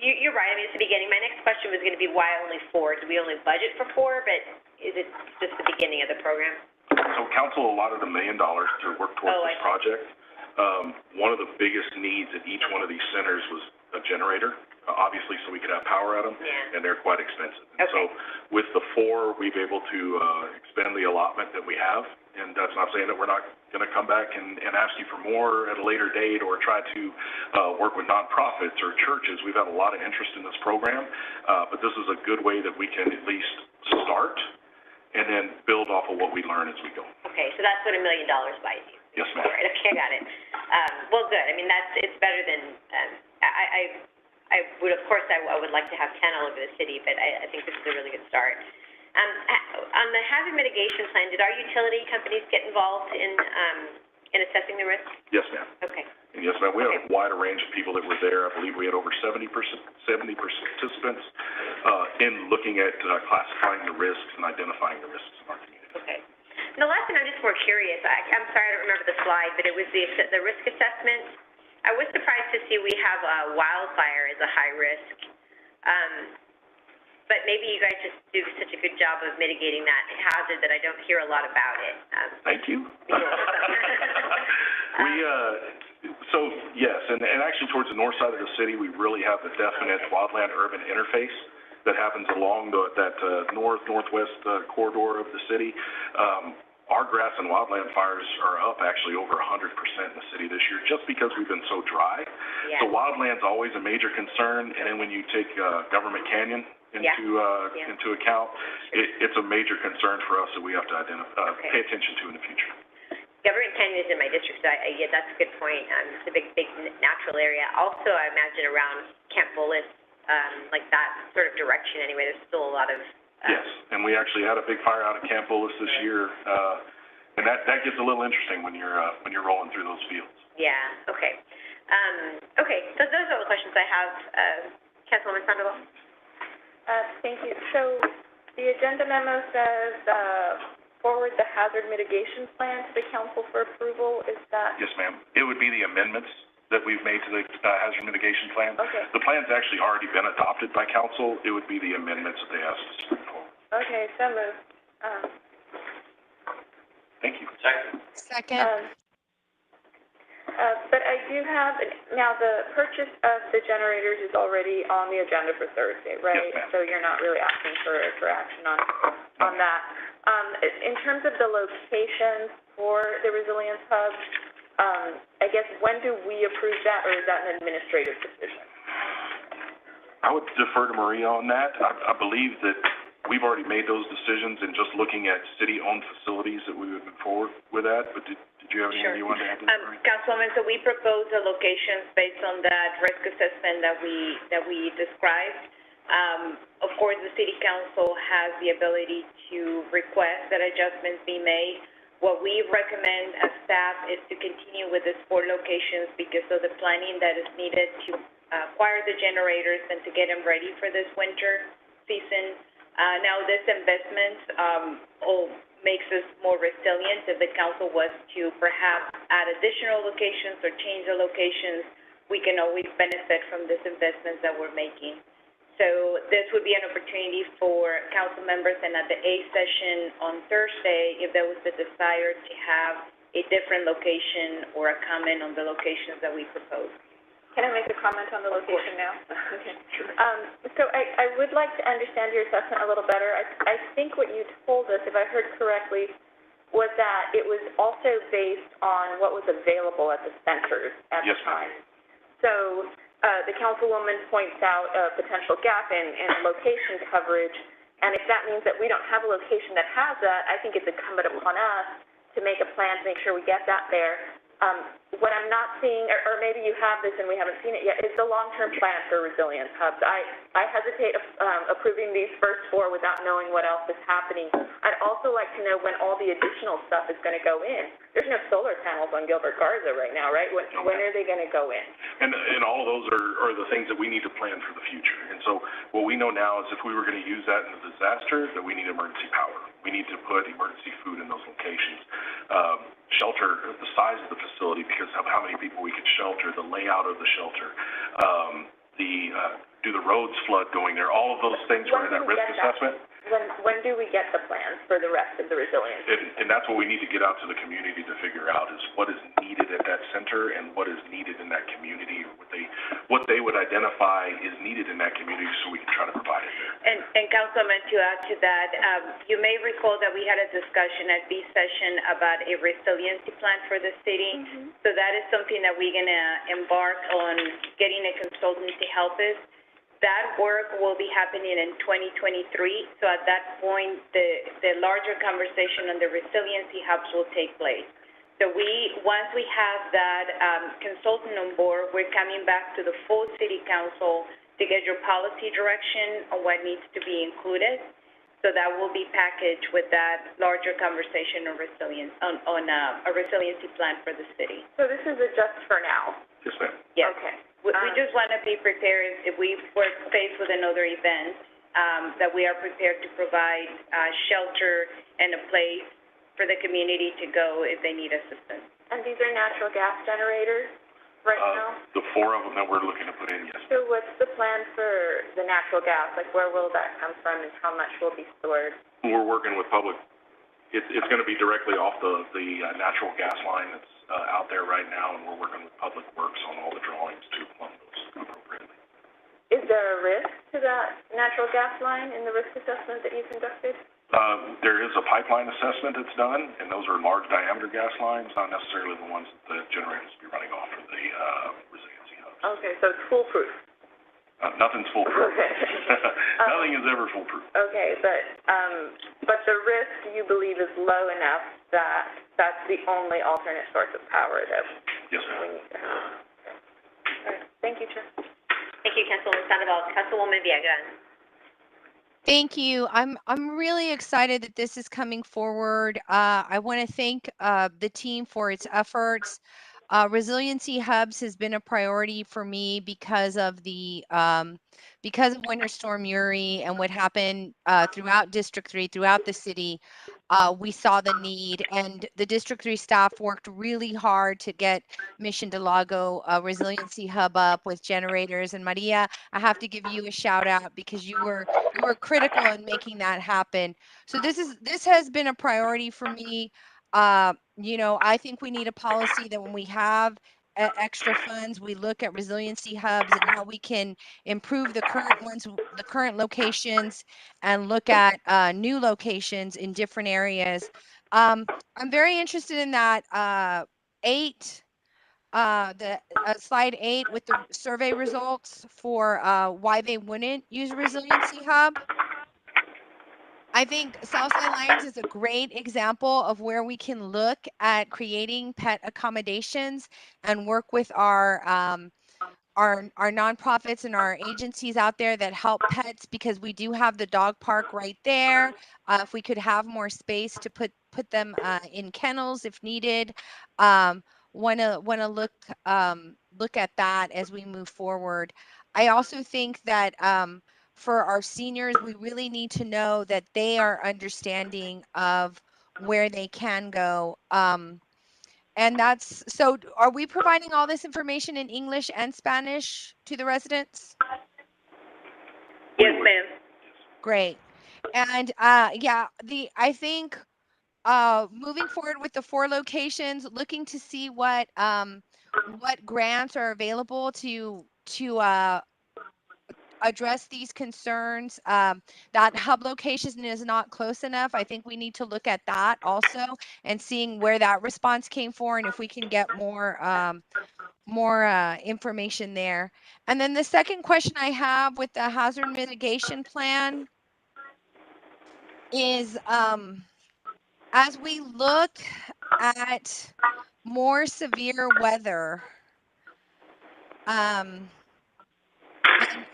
Speaker 5: You're right. I mean, it's the beginning. My next question was going to be why only 4? Do we only budget for 4? But is it just the beginning of the program?
Speaker 12: So council allotted $1 million to work towards this project. One of the biggest needs at each one of these centers was a generator. obviously, so we could have power at them.
Speaker 5: Yeah.
Speaker 12: And they're quite expensive. And so with the 4, we've been able to, expend the allotment that we have. And that's not saying that we're not gonna come back and ask you for more at a later date or try to, work with nonprofits or churches. We've had a lot of interest in this program, but this is a good way that we can at least start and then build off of what we learn as we go.
Speaker 5: Okay, so that's what $1 million buys you.
Speaker 12: Yes, ma'am.
Speaker 5: All right, okay, I got it. Well, good. I mean, it's better than, I would, of course, I would like to have 10 all over the city, but I think this is a really good start. On the hazard mitigation plan, did our utility companies get involved in assessing the risk?
Speaker 12: Yes, ma'am.
Speaker 5: Okay.
Speaker 12: And yes, ma'am, we had a wide range of people that were there. I believe we had over 70 participants, in looking at, classifying the risks and identifying the risks in our community.
Speaker 5: Okay. And the last thing, I'm just more curious, I'm sorry, I don't remember the slide, but it was the risk assessment. I was surprised to see we have wildfire as a high risk. But maybe you guys just do such a good job of mitigating that hazard that I don't hear a lot about it.
Speaker 12: Thank you. So yes, and actually towards the north side of the city, we really have the definite wildland-urban interface that happens along that northwest corridor of the city. Our grass and wildland fires are up actually over 100% in the city this year, just because we've been so dry.
Speaker 5: Yeah.
Speaker 12: So wildland's always a major concern, and then when you take Government Canyon into account, it's a major concern for us that we have to pay attention to in the future.
Speaker 5: Government Canyon is in my district, so yeah, that's a good point. It's a big natural area. Also, I imagine around Camp Bullis, like that sort of direction anyway, there's still a lot of...
Speaker 12: Yes, and we actually had a big fire out at Camp Bullis this year, and that gets a little interesting when you're rolling through those fields.
Speaker 5: Yeah, okay. So those are all the questions I have. Councilwoman Sandoval?
Speaker 9: Thank you. So the agenda memo says, forward the hazard mitigation plan to the council for approval. Is that?
Speaker 12: Yes, ma'am. It would be the amendments that we've made to the hazard mitigation plan.
Speaker 9: Okay.
Speaker 12: The plan's actually already been adopted by council. It would be the amendments that they asked us to bring forward.
Speaker 9: Okay, so moved.
Speaker 12: Thank you.
Speaker 1: Second.
Speaker 9: But I do have, now the purchase of the generators is already on the agenda for Thursday, right?
Speaker 12: Yes, ma'am.
Speaker 9: So you're not really asking for action on that. In terms of the locations for the Resilience Hub, I guess when do we approve that, or is that an administrative decision?
Speaker 12: I would defer to Maria on that. I believe that we've already made those decisions and just looking at city-owned facilities that we would move forward with that, but did you have anything you wanted to add to that, Maria?
Speaker 10: Councilwoman, so we propose the locations based on that risk assessment that we described. Of course, the city council has the ability to request that adjustments be made. What we recommend as staff is to continue with these 4 locations because of the planning that is needed to acquire the generators and to get them ready for this winter season. Now, this investment makes us more resilient. If the council was to perhaps add additional locations or change the locations, we can always benefit from this investment that we're making. So this would be an opportunity for council members, and at the A session on Thursday, if there was the desire to have a different location or a comment on the locations that we propose.
Speaker 9: Can I make a comment on the location now? Okay. Sure. So I would like to understand your assessment a little better. I think what you told us, if I heard correctly, was that it was also based on what was available at the centers at the time. So the councilwoman points out a potential gap in location coverage, and if that means that we don't have a location that has that, I think it's incumbent upon us to make a plan to make sure we get that there. What I'm not seeing, or maybe you have this and we haven't seen it yet, is the long-term plan for Resilience Hubs. I hesitate approving these first 4 without knowing what else is happening. I'd also like to know when all the additional stuff is going to go in. There's no solar panels on Gilbert Garza right now, right? When are they going to go in?
Speaker 12: And all of those are the things that we need to plan for the future. And so what we know now is if we were going to use that in a disaster, that we need emergency power. We need to put emergency food in those locations. Shelter, the size of the facility, because of how many people we could shelter, the layout of the shelter, do the roads flood going there, all of those things were in that risk assessment.
Speaker 9: when do we get the plans for the rest of the resilience?
Speaker 12: And that's what we need to get out to the community to figure out is what is needed at that center and what is needed in that community, or what they would identify is needed in that community so we can try to provide it there.
Speaker 10: And Councilman, to add to that, you may recall that we had a discussion at this session about a resiliency plan for the city. So that is something that we're gonna embark on getting a consultant to help us. That work will be happening in 2023. So at that point, the larger conversation on the resiliency hubs will take place. So once we have that consultant on board, we're coming back to the full city council to get your policy direction on what needs to be included. So that will be packaged with that larger conversation on resilience, on a resiliency plan for the city.
Speaker 9: So this is a just for now?
Speaker 12: Yes, ma'am.
Speaker 10: Yes.
Speaker 9: Okay.
Speaker 10: We just want to be prepared if we were faced with another event, that we are prepared to provide shelter and a place for the community to go if they need assistance.
Speaker 9: And these are natural gas generators right now?
Speaker 12: The 4 of them that we're looking to put in, yes.
Speaker 9: So what's the plan for the natural gas? Like, where will that come from and how much will be stored?
Speaker 12: We're working with public, it's gonna be directly off the natural gas line that's, out there right now, and we're working with Public Works on all the drawings to plumb those appropriately.
Speaker 9: Is there a risk to that natural gas line in the risk assessment that you conducted?
Speaker 12: There is a pipeline assessment that's done, and those are large diameter gas lines, not necessarily the ones that the generators will be running off for the, resiliency hubs.
Speaker 9: Okay, so it's foolproof?
Speaker 12: Nothing's foolproof.
Speaker 9: Okay.
Speaker 12: Nothing is ever foolproof.
Speaker 9: Okay, but the risk you believe is low enough that that's the only alternate source of power that
Speaker 12: Yes,
Speaker 9: we
Speaker 12: ma'am.
Speaker 9: need to have? Okay. All right, thank you, Chair.
Speaker 5: Thank you, Councilwoman Sandoval. Councilwoman Villegas.
Speaker 1: Thank you. I'm really excited that this is coming forward. I want to thank the team for its efforts. Resiliency hubs has been a priority for me because of Winter Storm Uri and what happened throughout District 3, throughout the city. We saw the need, and the District 3 staff worked really hard to get Mission del Lago resiliency hub up with generators. And Maria, I have to give you a shout out because you were critical in making that happen. So this has been a priority for me. I think we need a policy that when we have extra funds, we look at resiliency hubs and how we can improve the current ones, the current locations, and look at new locations in different areas. I'm very interested in that slide 8 with the survey results for why they wouldn't use a resiliency hub. I think Southside Lions is a great example of where we can look at creating pet accommodations and work with our nonprofits and our agencies out there that help pets, because we do have the dog park right there. If we could have more space to put them in kennels if needed. Want to look at that as we move forward. I also think that for our seniors, we really need to know that they are understanding of where they can go. And that's, so are we providing all this information in English and Spanish to the residents?
Speaker 10: Yes, ma'am.
Speaker 1: Great. And I think moving forward with the 4 locations, looking to see what grants are available to address these concerns. That hub location is not close enough. I think we need to look at that also and seeing where that response came for and if we can get more information there. And then the second question I have with the hazard mitigation plan is as we look at more severe weather,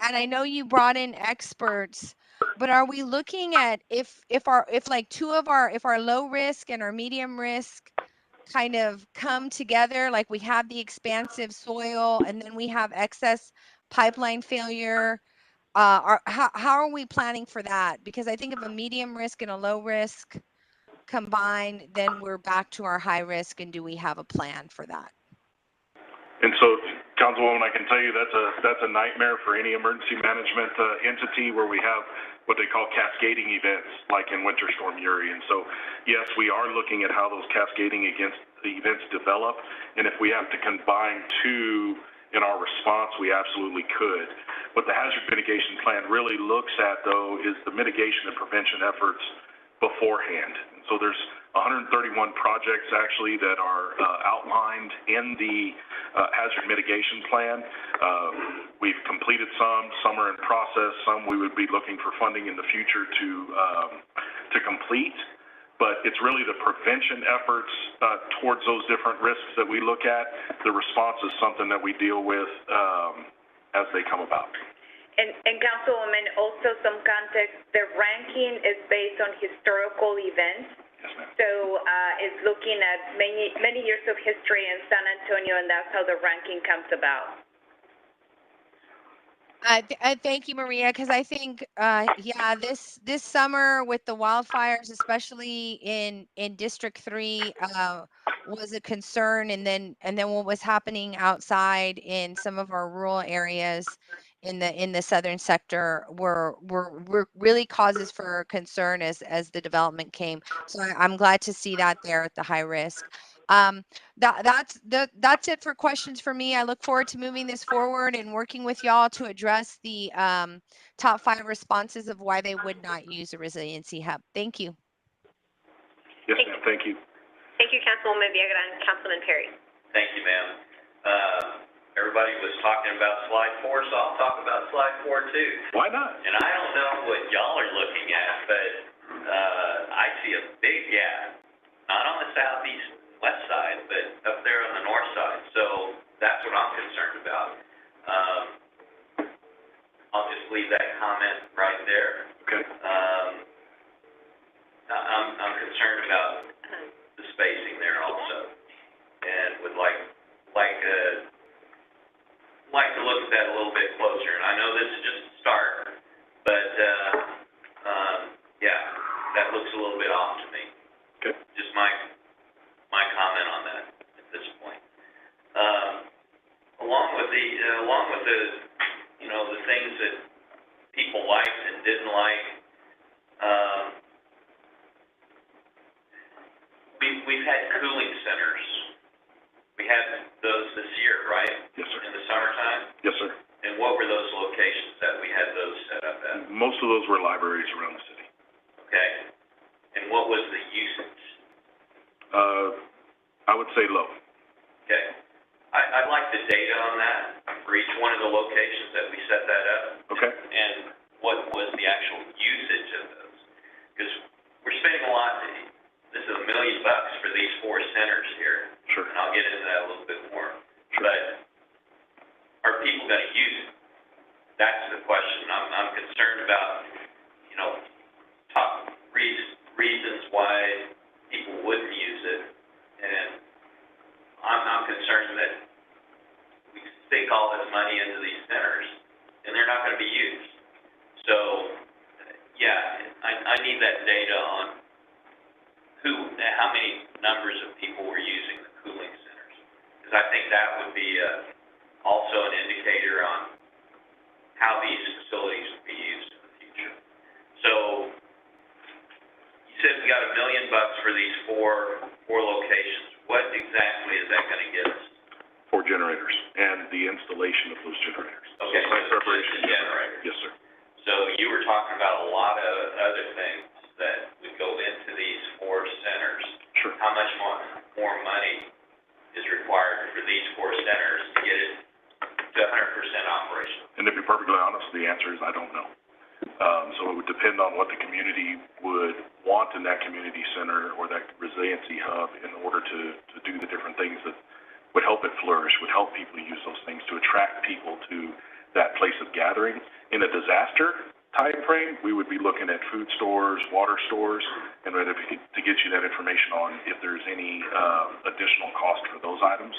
Speaker 1: and I know you brought in experts, but are we looking at if our low risk and our medium risk kind of come together, like we have the expansive soil and then we have excess pipeline failure, how are we planning for that? Because I think if a medium risk and a low risk combine, then we're back to our high risk, and do we have a plan for that?
Speaker 12: And so, Councilwoman, I can tell you that's a nightmare for any emergency management, entity where we have what they call cascading events, like in Winter Storm Uri. And so, yes, we are looking at how those cascading events develop, and if we have to combine two in our response, we absolutely could. What the hazard mitigation plan really looks at, though, is the mitigation and prevention efforts beforehand. And so there's 131 projects actually that are outlined in the hazard mitigation plan. We've completed some are in process, some we would be looking for funding in the future to complete. But it's really the prevention efforts towards those different risks that we look at. The response is something that we deal with as they come about.
Speaker 10: And Councilwoman, also some context, the ranking is based on historical events.
Speaker 12: Yes, ma'am.
Speaker 10: So it's looking at many years of history in San Antonio, and that's how the ranking comes about.
Speaker 1: Thank you, Maria, because I think, this summer with the wildfires, especially in District 3, was a concern, and then what was happening outside in some of our rural areas in the southern sector were really causes for concern as the development came. So I'm glad to see that there at the high risk. That's it for questions for me. I look forward to moving this forward and working with y'all to address the top 5 responses of why they would not use a resiliency hub. Thank you.
Speaker 12: Yes, ma'am. Thank you.
Speaker 5: Thank you, Councilwoman Villagra and Councilman Perry.
Speaker 11: Thank you, ma'am. Everybody was talking about slide 4, so I'll talk about slide 4 too.
Speaker 12: Why not?
Speaker 11: And I don't know what y'all are looking at, but I see a big gap, not on the southeast west side, but up there on the north side. So that's what I'm concerned about. I'll just leave that comment right there.
Speaker 12: Okay.
Speaker 11: I'm concerned about the spacing there also, and would like to look at that a little bit closer. And I know this is just a start, but that looks a little bit off to me.
Speaker 12: Okay.
Speaker 11: Just my comment on that at this point. Along with the the things that people liked and didn't like, we've had cooling centers. We had those this year, right?
Speaker 12: Yes, sir.
Speaker 11: In the summertime?
Speaker 12: Yes, sir.
Speaker 11: And what were those locations that we had those set up at?
Speaker 12: Most of those were libraries around the city.
Speaker 11: Okay. And what was the usage?
Speaker 12: I would say low.
Speaker 11: Okay. I'd like the data on that for each one of the locations that we set that up.
Speaker 12: Okay.
Speaker 11: And what was the actual usage of those? Because we're spending a lot. This is $1 million for these 4 centers here.
Speaker 12: Sure.
Speaker 11: And I'll get into that a little bit more.
Speaker 12: Sure.
Speaker 11: But are people going to use it? That's the question. I'm concerned about, top reasons why people wouldn't use it. And I'm concerned that we sink all this money into these centers and they're not going to be used. So, I need that data on how many numbers of people were using the cooling centers. Because I think that would be also an indicator on how these facilities would be used in the future. So, you said we got $1 million for these four locations. What exactly is that going to get us?
Speaker 12: 4 generators and the installation of those generators.
Speaker 11: Okay,
Speaker 12: So site
Speaker 11: so
Speaker 12: preparation.
Speaker 11: just the generators.
Speaker 12: Yes, sir.
Speaker 11: So you were talking about a lot of other things that would go into these 4 centers.
Speaker 12: Sure.
Speaker 11: How much more money is required for these 4 centers to get it to 100% operational?
Speaker 12: And to be perfectly honest, the answer is I don't know. So it would depend on what the community would want in that community center or that resiliency hub in order to do the different things that would help it flourish, would help people use those things to attract people to that place of gathering. In a disaster time frame, we would be looking at food stores, water stores, and to get you that information on if there's any additional cost for those items.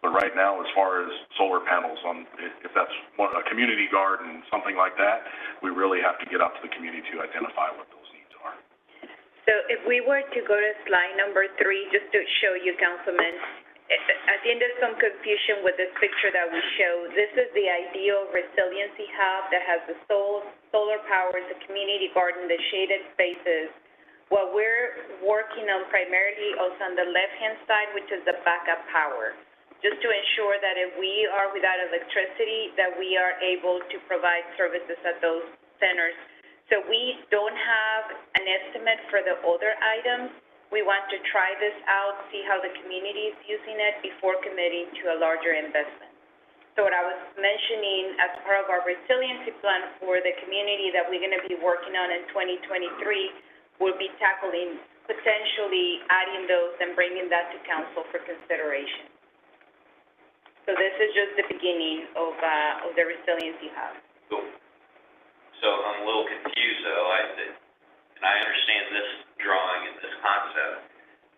Speaker 12: But right now, as far as solar panels on, if that's a community garden, something like that, we really have to get out to the community to identify what those needs are.
Speaker 10: So if we were to go to slide number 3, just to show you, Councilman, I think there's some confusion with this picture that we show. This is the ideal resiliency hub that has the solar powers, the community garden, the shaded spaces. What we're working on primarily is on the left-hand side, which is the backup power, just to ensure that if we are without electricity, that we are able to provide services at those centers. So we don't have an estimate for the other items. We want to try this out, see how the community is using it before committing to a larger investment. So what I was mentioning as part of our resiliency plan for the community that we're going to be working on in 2023 will be tackling potentially adding those and bringing that to council for consideration. So this is just the beginning of the resiliency hub.
Speaker 11: Cool. So I'm a little confused though, and I understand this drawing and this concept,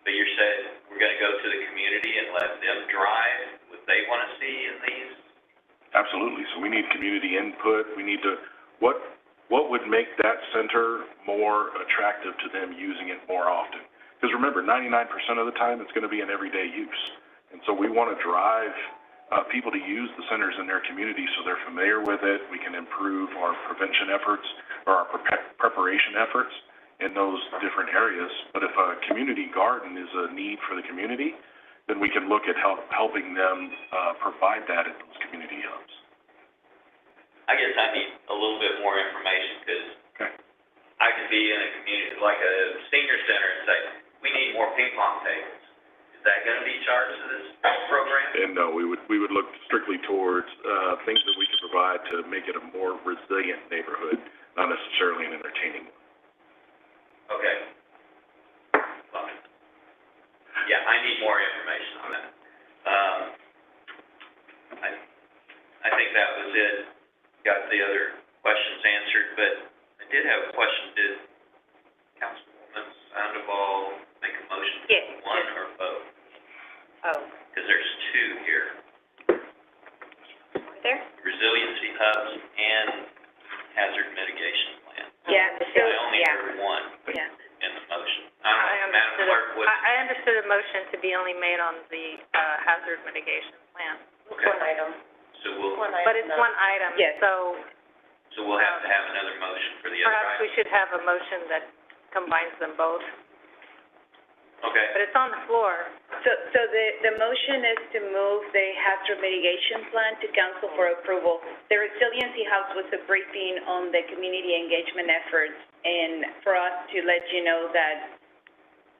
Speaker 11: but you're saying we're gonna go to the community and let them drive what they wanna see in these?
Speaker 12: Absolutely. So we need community input. We need to, what would make that center more attractive to them using it more often? Because remember, 99% of the time, it's gonna be an everyday use. And so we wanna drive people to use the centers in their community so they're familiar with it. We can improve our prevention efforts or our preparation efforts in those different areas. But if a community garden is a need for the community, then we can look at helping them provide that at those community hubs.
Speaker 11: I guess I need a little bit more information because I could be in a community like a senior center and say, we need more ping pong tables. Is that going to be charged to this program?
Speaker 12: And no, we would look strictly towards things that we can provide to make it a more resilient neighborhood, not necessarily an entertaining one.
Speaker 11: Okay. Well, yeah, I need more information on that. I think that was it. Got the other questions answered, but I did have a question. Did Councilwoman Sandoval make a motion for one or both?
Speaker 5: Oh.
Speaker 11: Because there's two here.
Speaker 5: There?
Speaker 11: Resiliency hubs and hazard mitigation plan.
Speaker 5: Yeah, so,
Speaker 11: I only heard one
Speaker 5: Yeah.
Speaker 11: in the motion. Madam Clerk, what?
Speaker 9: I understood the motion to be only made on the hazard mitigation plan.
Speaker 11: Okay.
Speaker 9: One item.
Speaker 11: So we'll,
Speaker 9: But it's one item,
Speaker 5: Yes.
Speaker 9: so
Speaker 11: so we'll have to have another motion for the other
Speaker 9: perhaps we
Speaker 11: items?
Speaker 9: should have a motion that combines them both.
Speaker 11: Okay.
Speaker 9: But it's on the floor.
Speaker 10: So the motion is to move the hazard mitigation plan to council for approval. The resiliency house was a briefing on the community engagement efforts, and for us to let you know that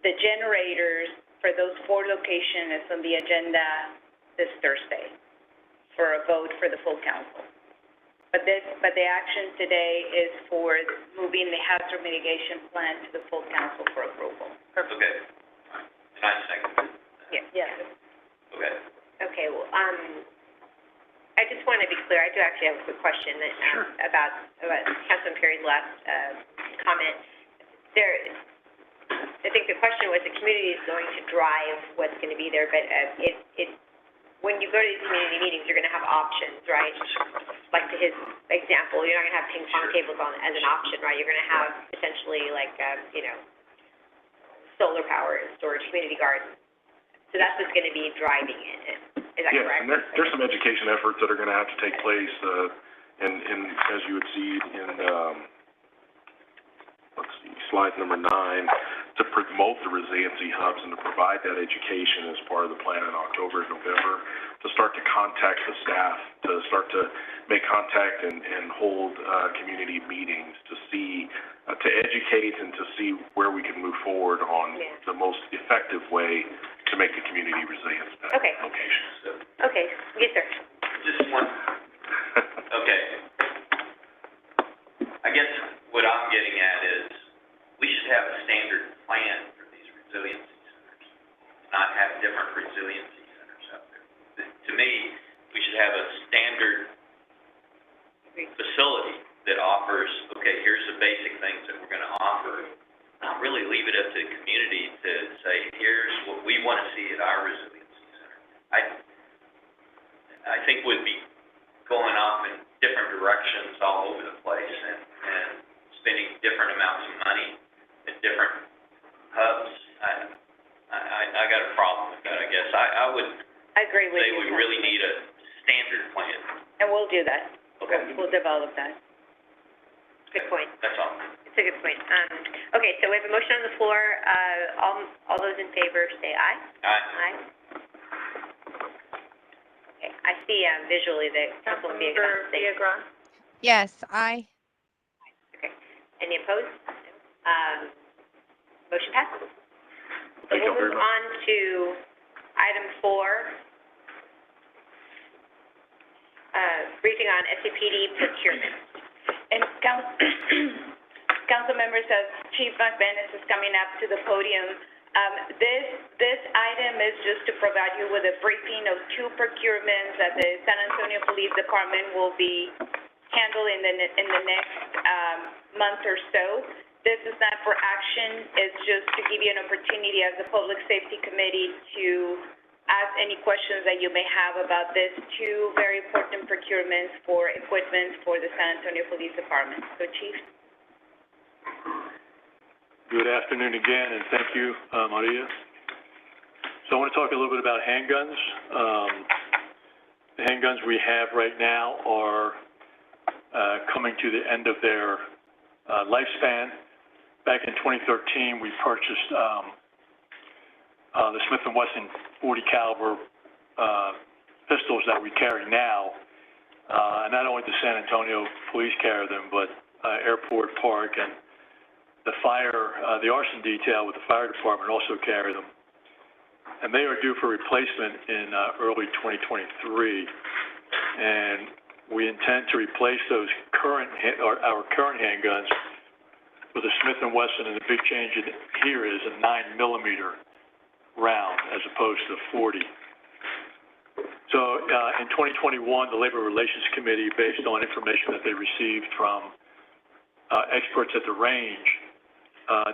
Speaker 10: the generators for those 4 locations is on the agenda this Thursday for a vote for the full council. But the action today is for moving the hazard mitigation plan to the full council for approval.
Speaker 11: Okay. And I second.
Speaker 5: Yes.
Speaker 11: Okay.
Speaker 5: Okay, well, I just want to be clear, I do actually have a quick question about Councilman Perry's last comment. I think the question was the community is going to drive what's going to be there, but when you go to these community meetings, you're going to have options, right? Like to his example, you're not going to have ping pong tables on as an option, right? You're going to have potentially like, solar power and storage community garden. So that's what's going to be driving it. Is that correct?
Speaker 12: Yeah, and there's some education efforts that are going to have to take place, and as you would see in, slide number 9, to promote the resiliency hubs and to provide that education as part of the plan in October and November, to start to contact the staff, to start to make contact and hold community meetings to see, to educate and to see where we can move forward on the most effective way to make the community resilient in that location.
Speaker 5: Okay, yes, sir.
Speaker 11: Just one. Okay. I guess what I'm getting at is we should have a standard plan for these resiliency centers, not have different resiliency centers out there. To me, we should have a standard facility that offers, okay, here's the basic things that we're going to offer. Not really leave it up to the community to say, here's what we want to see at our resiliency center. I think we'd be going off in different directions all over the place and spending different amounts of money at different hubs. I I got a problem with that, I guess. I would
Speaker 10: I agree with
Speaker 11: say
Speaker 10: you.
Speaker 11: we really need a standard plan.
Speaker 10: And we'll do that.
Speaker 11: Okay.
Speaker 10: We'll develop that.
Speaker 5: Good point.
Speaker 11: That's all.
Speaker 5: It's a good point. Okay, so we have a motion on the floor. All those in favor say aye.
Speaker 11: Aye.
Speaker 5: Okay, I see, visually that Councilman Villagran saying.
Speaker 9: Villagran.
Speaker 1: Yes, aye.
Speaker 5: Okay. Any opposed? Motion passes. So
Speaker 12: Thank you
Speaker 5: we'll
Speaker 12: very
Speaker 5: move
Speaker 12: much.
Speaker 5: on to item 4, briefing on SCPD procurement.
Speaker 10: And council members, as Chief McManus is coming up to the podium, this item is just to provide you with a briefing of 2 procurements that the San Antonio Police Department will be handling in the next month or so. This is not for action, it's just to give you an opportunity as the Public Safety Committee to ask any questions that you may have about these 2 very important procurements for equipment for the San Antonio Police Department. So, Chief?
Speaker 6: Good afternoon again, and thank you, Maria. So I want to talk a little bit about handguns. The handguns we have right now are coming to the end of their lifespan. Back in 2013, we purchased the Smith & Wesson .40 caliber pistols that we carry now. And not only does San Antonio Police carry them, but Airport Park and the arson detail with the fire department also carry them. And they are due for replacement in early 2023. And we intend to replace those our current handguns with a Smith & Wesson, and the big change here is a 9mm round as opposed to 40. So in 2021, the Labor Relations Committee, based on information that they received from experts at the range,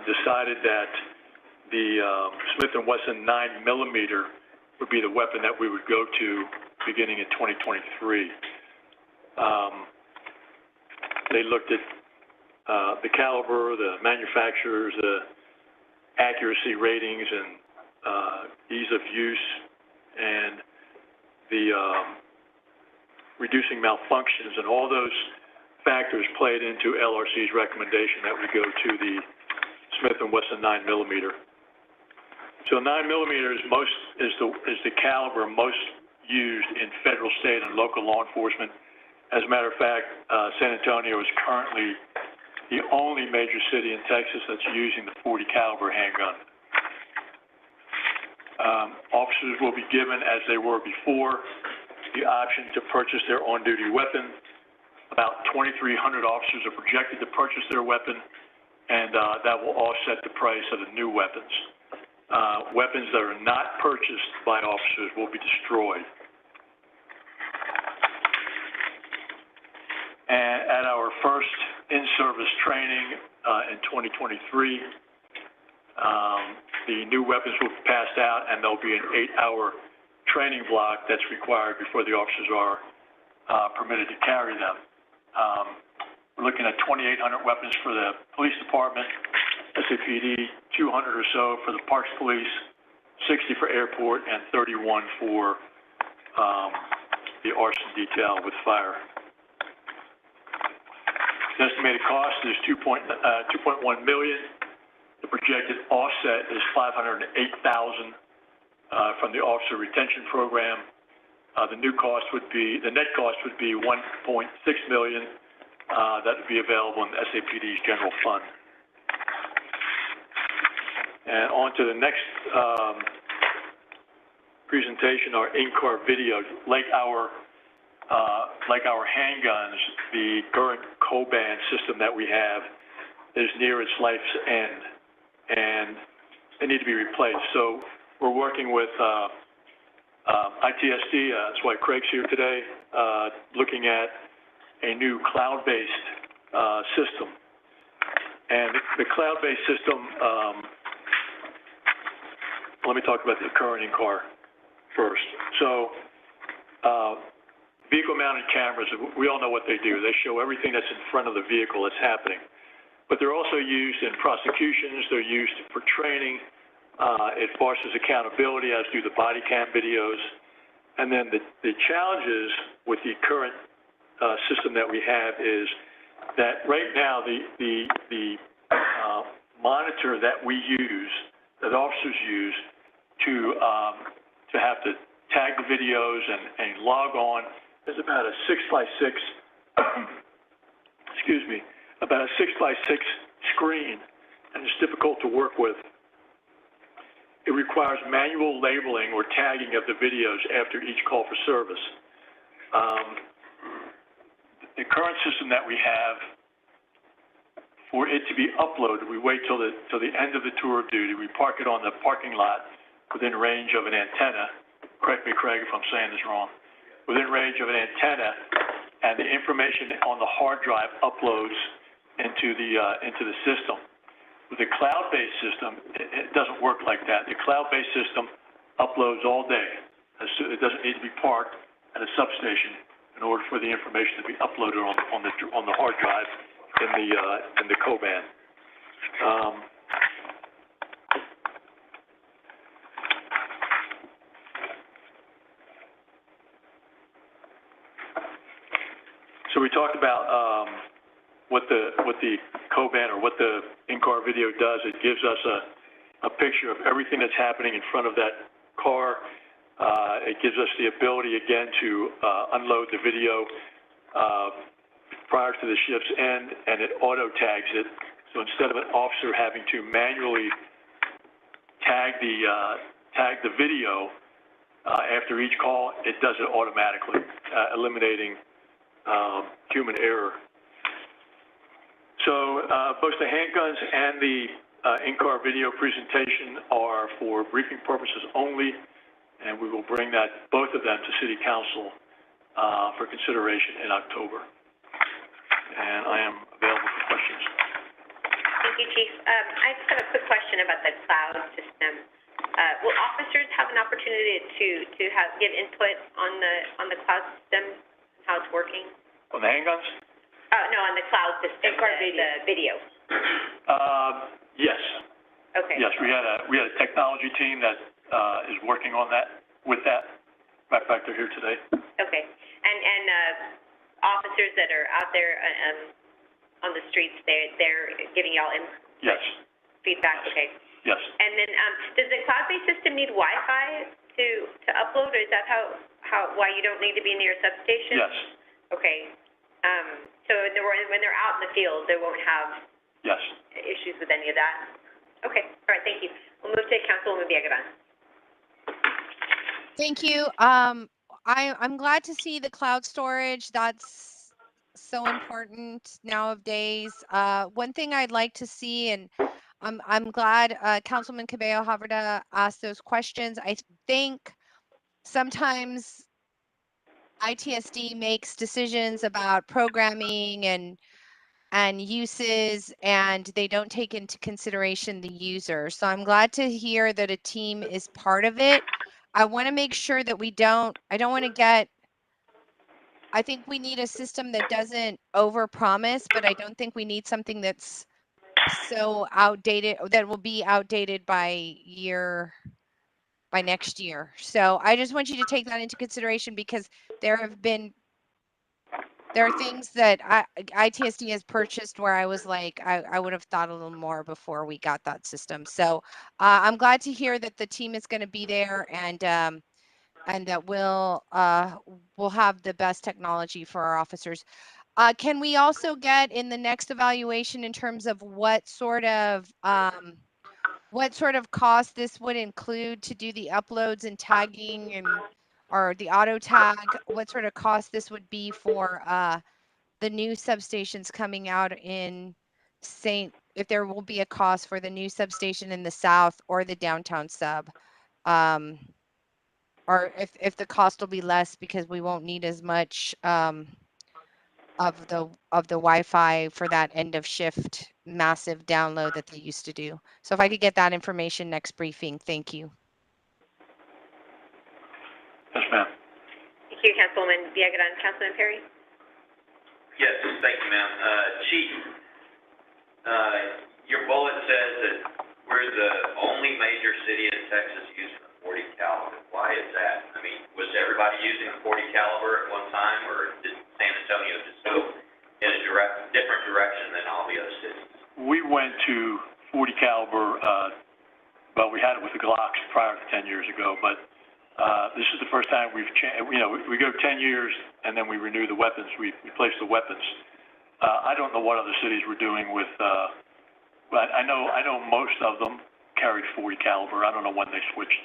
Speaker 6: decided that the Smith & Wesson 9mm would be the weapon that we would go to beginning in 2023. They looked at the caliber, the manufacturers, the accuracy ratings, and ease of use, and the reducing malfunctions, and all those factors played into LRC's recommendation that we go to the Smith & Wesson 9mm. So 9mm is the caliber most used in federal, state, and local law enforcement. As a matter of fact, San Antonio is currently the only major city in Texas that's using the .40 caliber handgun. Officers will be given, as they were before, the option to purchase their on-duty weapon. About 2,300 officers are projected to purchase their weapon, and that will offset the price of the new weapons. Weapons that are not purchased by officers will be destroyed. And at our first in-service training in 2023, the new weapons will be passed out, and there'll be an 8-hour training block that's required before the officers are permitted to carry them. We're looking at 2,800 weapons for the police department, SAPD, 200 or so for the Parks Police, 60 for airport, and 31 for the arson detail with fire. The estimated cost is $2.1 million. The projected offset is $508,000 from the Officer Retention Program. The net cost would be $1.6 million. That would be available in the SAPD's general fund. And on to the next presentation, our in-car video. Like our handguns, the current Coban system that we have is near its life's end, and they need to be replaced. So we're working with ITSD, that's why Craig's here today, looking at a new cloud-based system. And the cloud-based system, let me talk about the current in-car first. So vehicle-mounted cameras, we all know what they do. They show everything that's in front of the vehicle that's happening. But they're also used in prosecutions, they're used for training, It fosters accountability, as do the body cam videos. And then the challenges with the current system that we have is that right now the monitor that we use, that officers use to have to tag the videos and log on is about a 6x6, excuse me, about a 6x6 screen, and it's difficult to work with. It requires manual labeling or tagging of the videos after each call for service. The current system that we have, for it to be uploaded, we wait till the end of the tour of duty. We park it on the parking lot within range of an antenna. Correct me, Craig, if I'm saying this wrong. Within range of an antenna, and the information on the hard drive uploads into the system. With the cloud-based system, it doesn't work like that. The cloud-based system uploads all day. It doesn't need to be parked at a substation in order for the information to be uploaded on the hard drive in the Coban. So we talked about what the Coban or what the in-car video does. It gives us a picture of everything that's happening in front of that car. It gives us the ability again to unload the video prior to the shift's end, and it auto tags it. So instead of an officer having to manually tag the video after each call, it does it automatically, eliminating human error. So both the handguns and the in-car video presentation are for briefing purposes only, and we will bring both of them to City Council for consideration in October. And I am available for questions.
Speaker 5: Thank you, Chief. I just have a quick question about the cloud system. Will officers have an opportunity to give input on the cloud system, how it's working?
Speaker 6: On the handguns?
Speaker 5: No, on the cloud system, the video.
Speaker 6: Yes.
Speaker 5: Okay.
Speaker 6: Yes, we had a technology team that is working on that. Matter of fact, they're here today.
Speaker 5: Okay. And officers that are out there on the streets, they're giving y'all
Speaker 6: Yes.
Speaker 5: feedback. Okay.
Speaker 6: Yes.
Speaker 5: And then does the cloud-based system need Wi-Fi to upload, or is that why you don't need to be near a substation?
Speaker 6: Yes.
Speaker 5: Okay. So when they're out in the field, they won't have
Speaker 6: Yes.
Speaker 5: issues with any of that? Okay. All right. Thank you. We'll move to Councilwoman Villarreal.
Speaker 1: Thank you. I'm glad to see the cloud storage. That's so important nowadays. One thing I'd like to see, and I'm glad Councilman Cabello Havrda asked those questions. I think sometimes ITSD makes decisions about programming and uses, and they don't take into consideration the user. So I'm glad to hear that a team is part of it. I want to make sure that I think we need a system that doesn't overpromise, but I don't think we need something that's so outdated, that will be outdated by next year. So I just want you to take that into consideration, because there are things that ITSD has purchased where I was like, I would have thought a little more before we got that system. So I'm glad to hear that the team is going to be there, and that we'll have the best technology for our officers. Can we also get in the next evaluation in terms of what sort of cost this would include to do the uploads and tagging or the auto tag? What sort of cost this would be for the new substations coming out in if there will be a cost for the new substation in the south or the downtown sub, or if the cost will be less because we won't need as much of the Wi-Fi for that end of shift massive download that they used to do. So if I could get that information next briefing, thank you.
Speaker 6: Yes, ma'am.
Speaker 5: Thank you, Councilwoman Villarreal. Councilman Perry?
Speaker 11: Yes, thank you, ma'am. Chief, your bullet says that we're the only major city in Texas using a 40 caliber. Why is that? I mean, was everybody using a 40 caliber at one time, or did San Antonio just go in a different direction than all the other cities?
Speaker 6: We went to 40 caliber, well, we had it with the Glocks prior to 10 years ago, but this is the first time we've we go 10 years and then we renew the weapons, we replace the weapons. I don't know what other cities were doing with, but I know most of them carried 40 caliber. I don't know when they switched.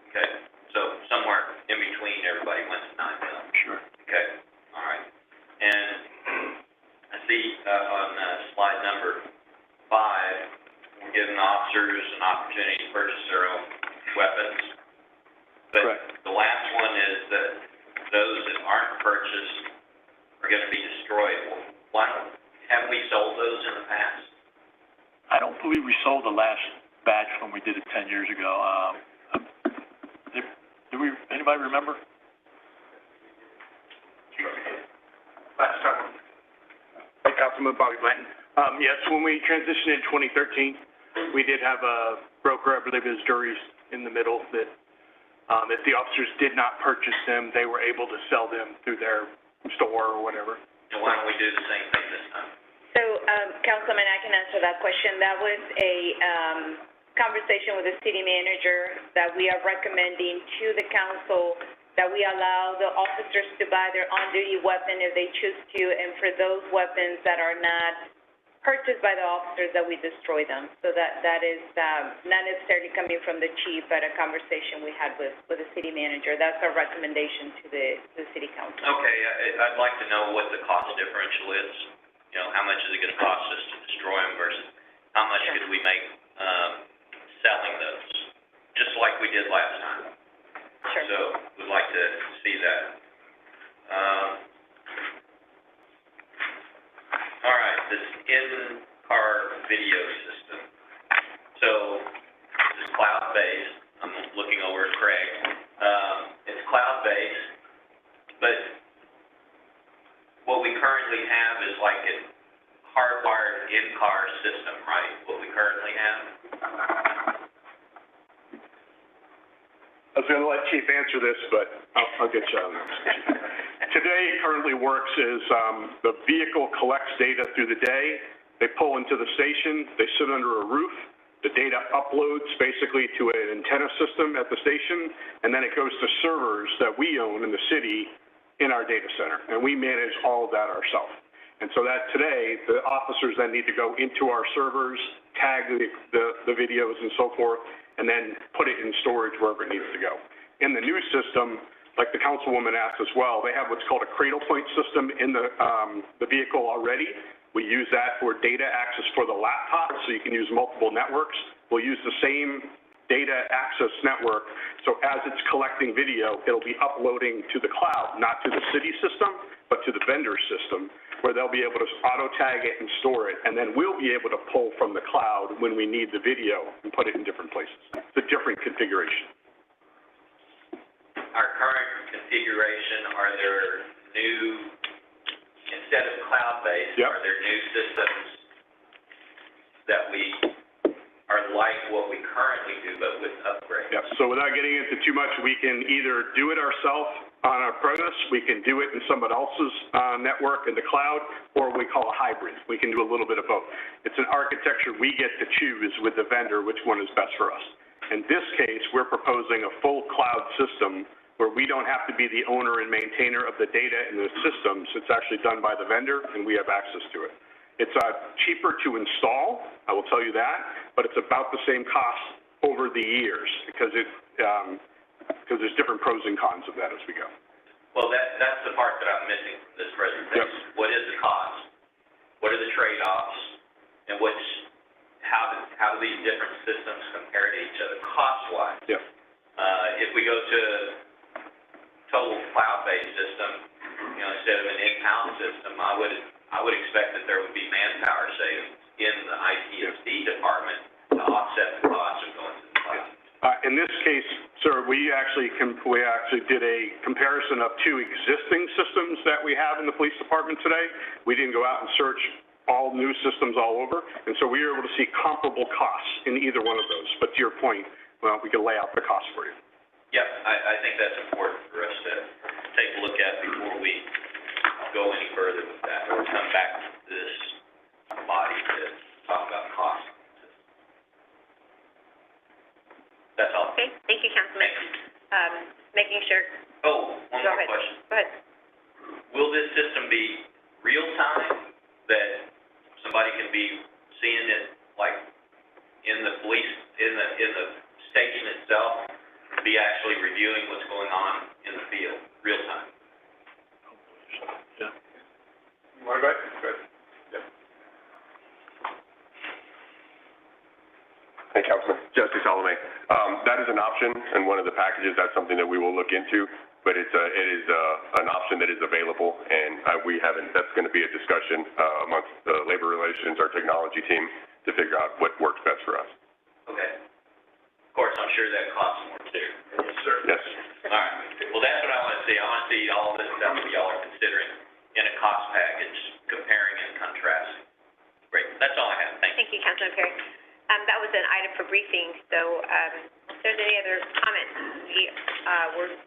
Speaker 11: Okay, so somewhere in between, everybody went to 9mm.
Speaker 6: Sure.
Speaker 11: Okay, all right. And I see on slide number 5, we're giving officers an opportunity to purchase their own weapons. But
Speaker 6: Correct.
Speaker 11: the last one is that those that aren't purchased are going to be destroyed. Haven't we sold those in the past?
Speaker 6: I don't believe we sold the last batch when we did it 10 years ago. Anybody remember?
Speaker 13: Last time. Hey, Councilman Bobby Blanton. Yes, when we transitioned in 2013, we did have a broker, I believe it was Jury's in the middle, that if the officers did not purchase them, they were able to sell them through their store or whatever.
Speaker 11: And why don't we do the same thing this time?
Speaker 10: So, Councilman, I can answer that question. That was a conversation with the city manager that we are recommending to the council that we allow the officers to buy their on-duty weapon if they choose to, and for those weapons that are not purchased by the officers, that we destroy them. So that is not necessarily coming from the chief, but a conversation we had with the city manager. That's our recommendation to the city council.
Speaker 11: Okay, I'd like to know what the cost differential is. You know, how much is it going to cost us to destroy them versus how much could we make selling those, just like we did last time.
Speaker 10: Sure.
Speaker 11: So we'd like to see that. All right, this in-car video system. So this is cloud-based. I'm looking over at Craig. It's cloud-based, but what we currently have is like a hardwired in-car system, right? What we currently have?
Speaker 13: I was going to let Chief answer this, but I'll get you on this. Today, it currently works is the vehicle collects data through the day. They pull into the station. They sit under a roof. The data uploads basically to an antenna system at the station, and then it goes to servers that we own in the city in our data center, and we manage all of that ourselves. And so that today, the officers then need to go into our servers, tag the videos and so forth, and then put it in storage wherever it needs to go. In the new system, like the councilwoman asked as well, they have what's called a cradle point system in the vehicle already. We use that for data access for the laptop, so you can use multiple networks. We'll use the same data access network, so as it's collecting video, it'll be uploading to the cloud, not to the city system, but to the vendor system, where they'll be able to auto-tag it and store it, and then we'll be able to pull from the cloud when we need the video and put it in different places. It's a different configuration.
Speaker 11: Our current configuration, are there new, instead of cloud-based,
Speaker 13: Yep.
Speaker 11: are there new systems that we are like what we currently do, but with upgrades?
Speaker 13: Yep. So without getting into too much, we can either do it ourselves on our premise, we can do it in somebody else's network in the cloud, or we call a hybrid. We can do a little bit of both. It's an architecture we get to choose with the vendor which one is best for us. In this case, we're proposing a full cloud system where we don't have to be the owner and maintainer of the data in the systems. It's actually done by the vendor, and we have access to it. It's cheaper to install, I will tell you that, but it's about the same cost over the years because there's different pros and cons of that as we go.
Speaker 11: Well, that's the part that I'm missing from this presentation.
Speaker 13: Yep.
Speaker 11: What is the cost? What are the trade-offs? And how do these different systems compare to each other cost-wise?
Speaker 13: Yep.
Speaker 11: If we go to total cloud-based system, instead of an in-house system, I would expect that there would be manpower savings in the ITSD department to offset the cost of going to the cloud.
Speaker 13: In this case, sir, we actually did a comparison of two existing systems that we have in the police department today. We didn't go out and search all new systems all over, and so we were able to see comparable costs in either one of those. But to your point, well, we can lay out the costs for you.
Speaker 11: Yep, I think that's important for us to take a look at before we go any further with that, or come back to this body to talk about costs. That's all.
Speaker 5: Okay, thank you, Councilman. Making sure.
Speaker 11: Oh, one more question.
Speaker 5: Go ahead.
Speaker 11: Will this system be real time, that somebody can be seeing it like in the police, in the station itself, be actually reviewing what's going on in the field, real time?
Speaker 6: Yeah.
Speaker 13: Want to go ahead? Go ahead. Yeah.
Speaker 14: Hey, Councilman. Jesse Salome. That is an option in one of the packages. That's something that we will look into, but it is an option that is available, and that's going to be a discussion amongst the labor relations, our technology team, to figure out what works best for us.
Speaker 11: Okay. Of course, I'm sure that costs more too.
Speaker 13: Yes, sir.
Speaker 14: Yes.
Speaker 11: All right. Well, that's what I want to see. I want to see all this stuff that y'all are considering in a cost package, comparing and contrasting. Great. That's all I have. Thank you.
Speaker 5: Thank you, Councilman Perry. That was an item for briefing, so, if there's any other comments,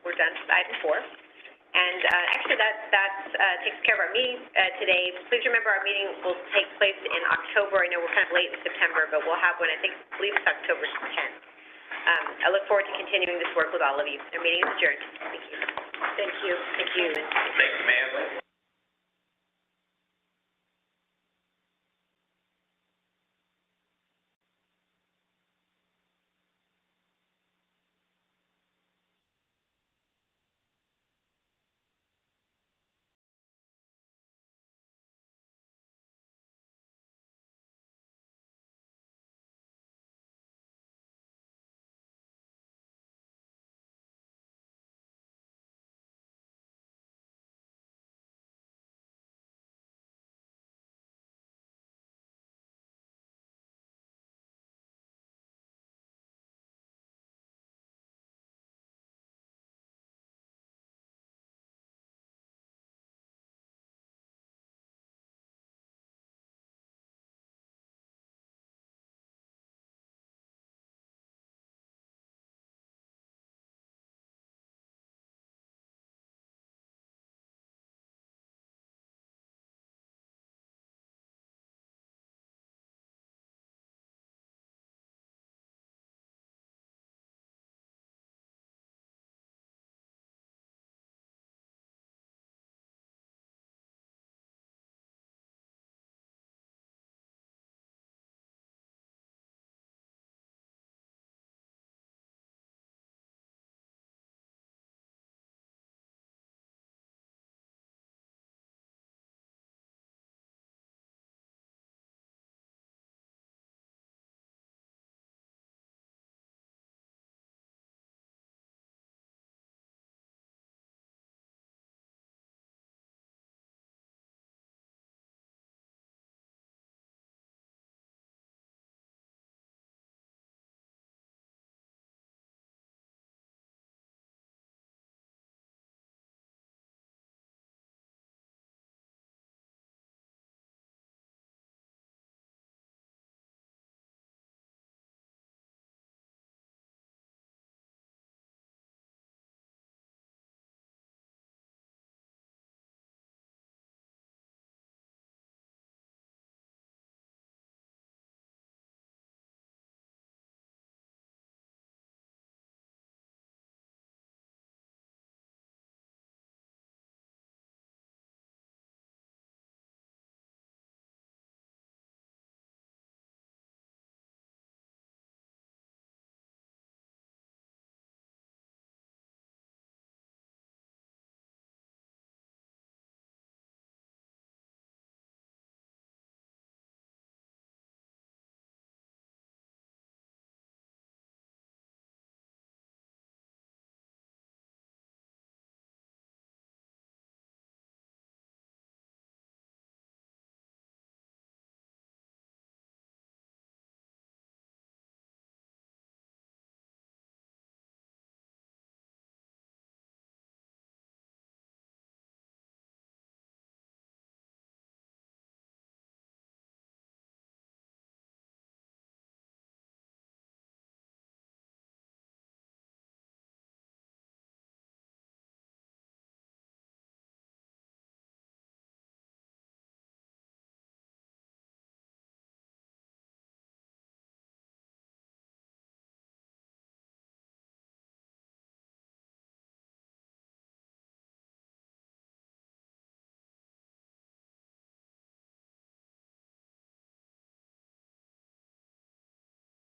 Speaker 5: we're done with item 4. And, actually, that takes care of our meeting, today. Please remember, our meeting will take place in October. I know we're kind of late in September, but we'll have one, I believe it's October 10th. I look forward to continuing this work with all of you. Our meeting is adjourned. Thank you. Thank you. Thank you.
Speaker 11: Thank you, ma'am.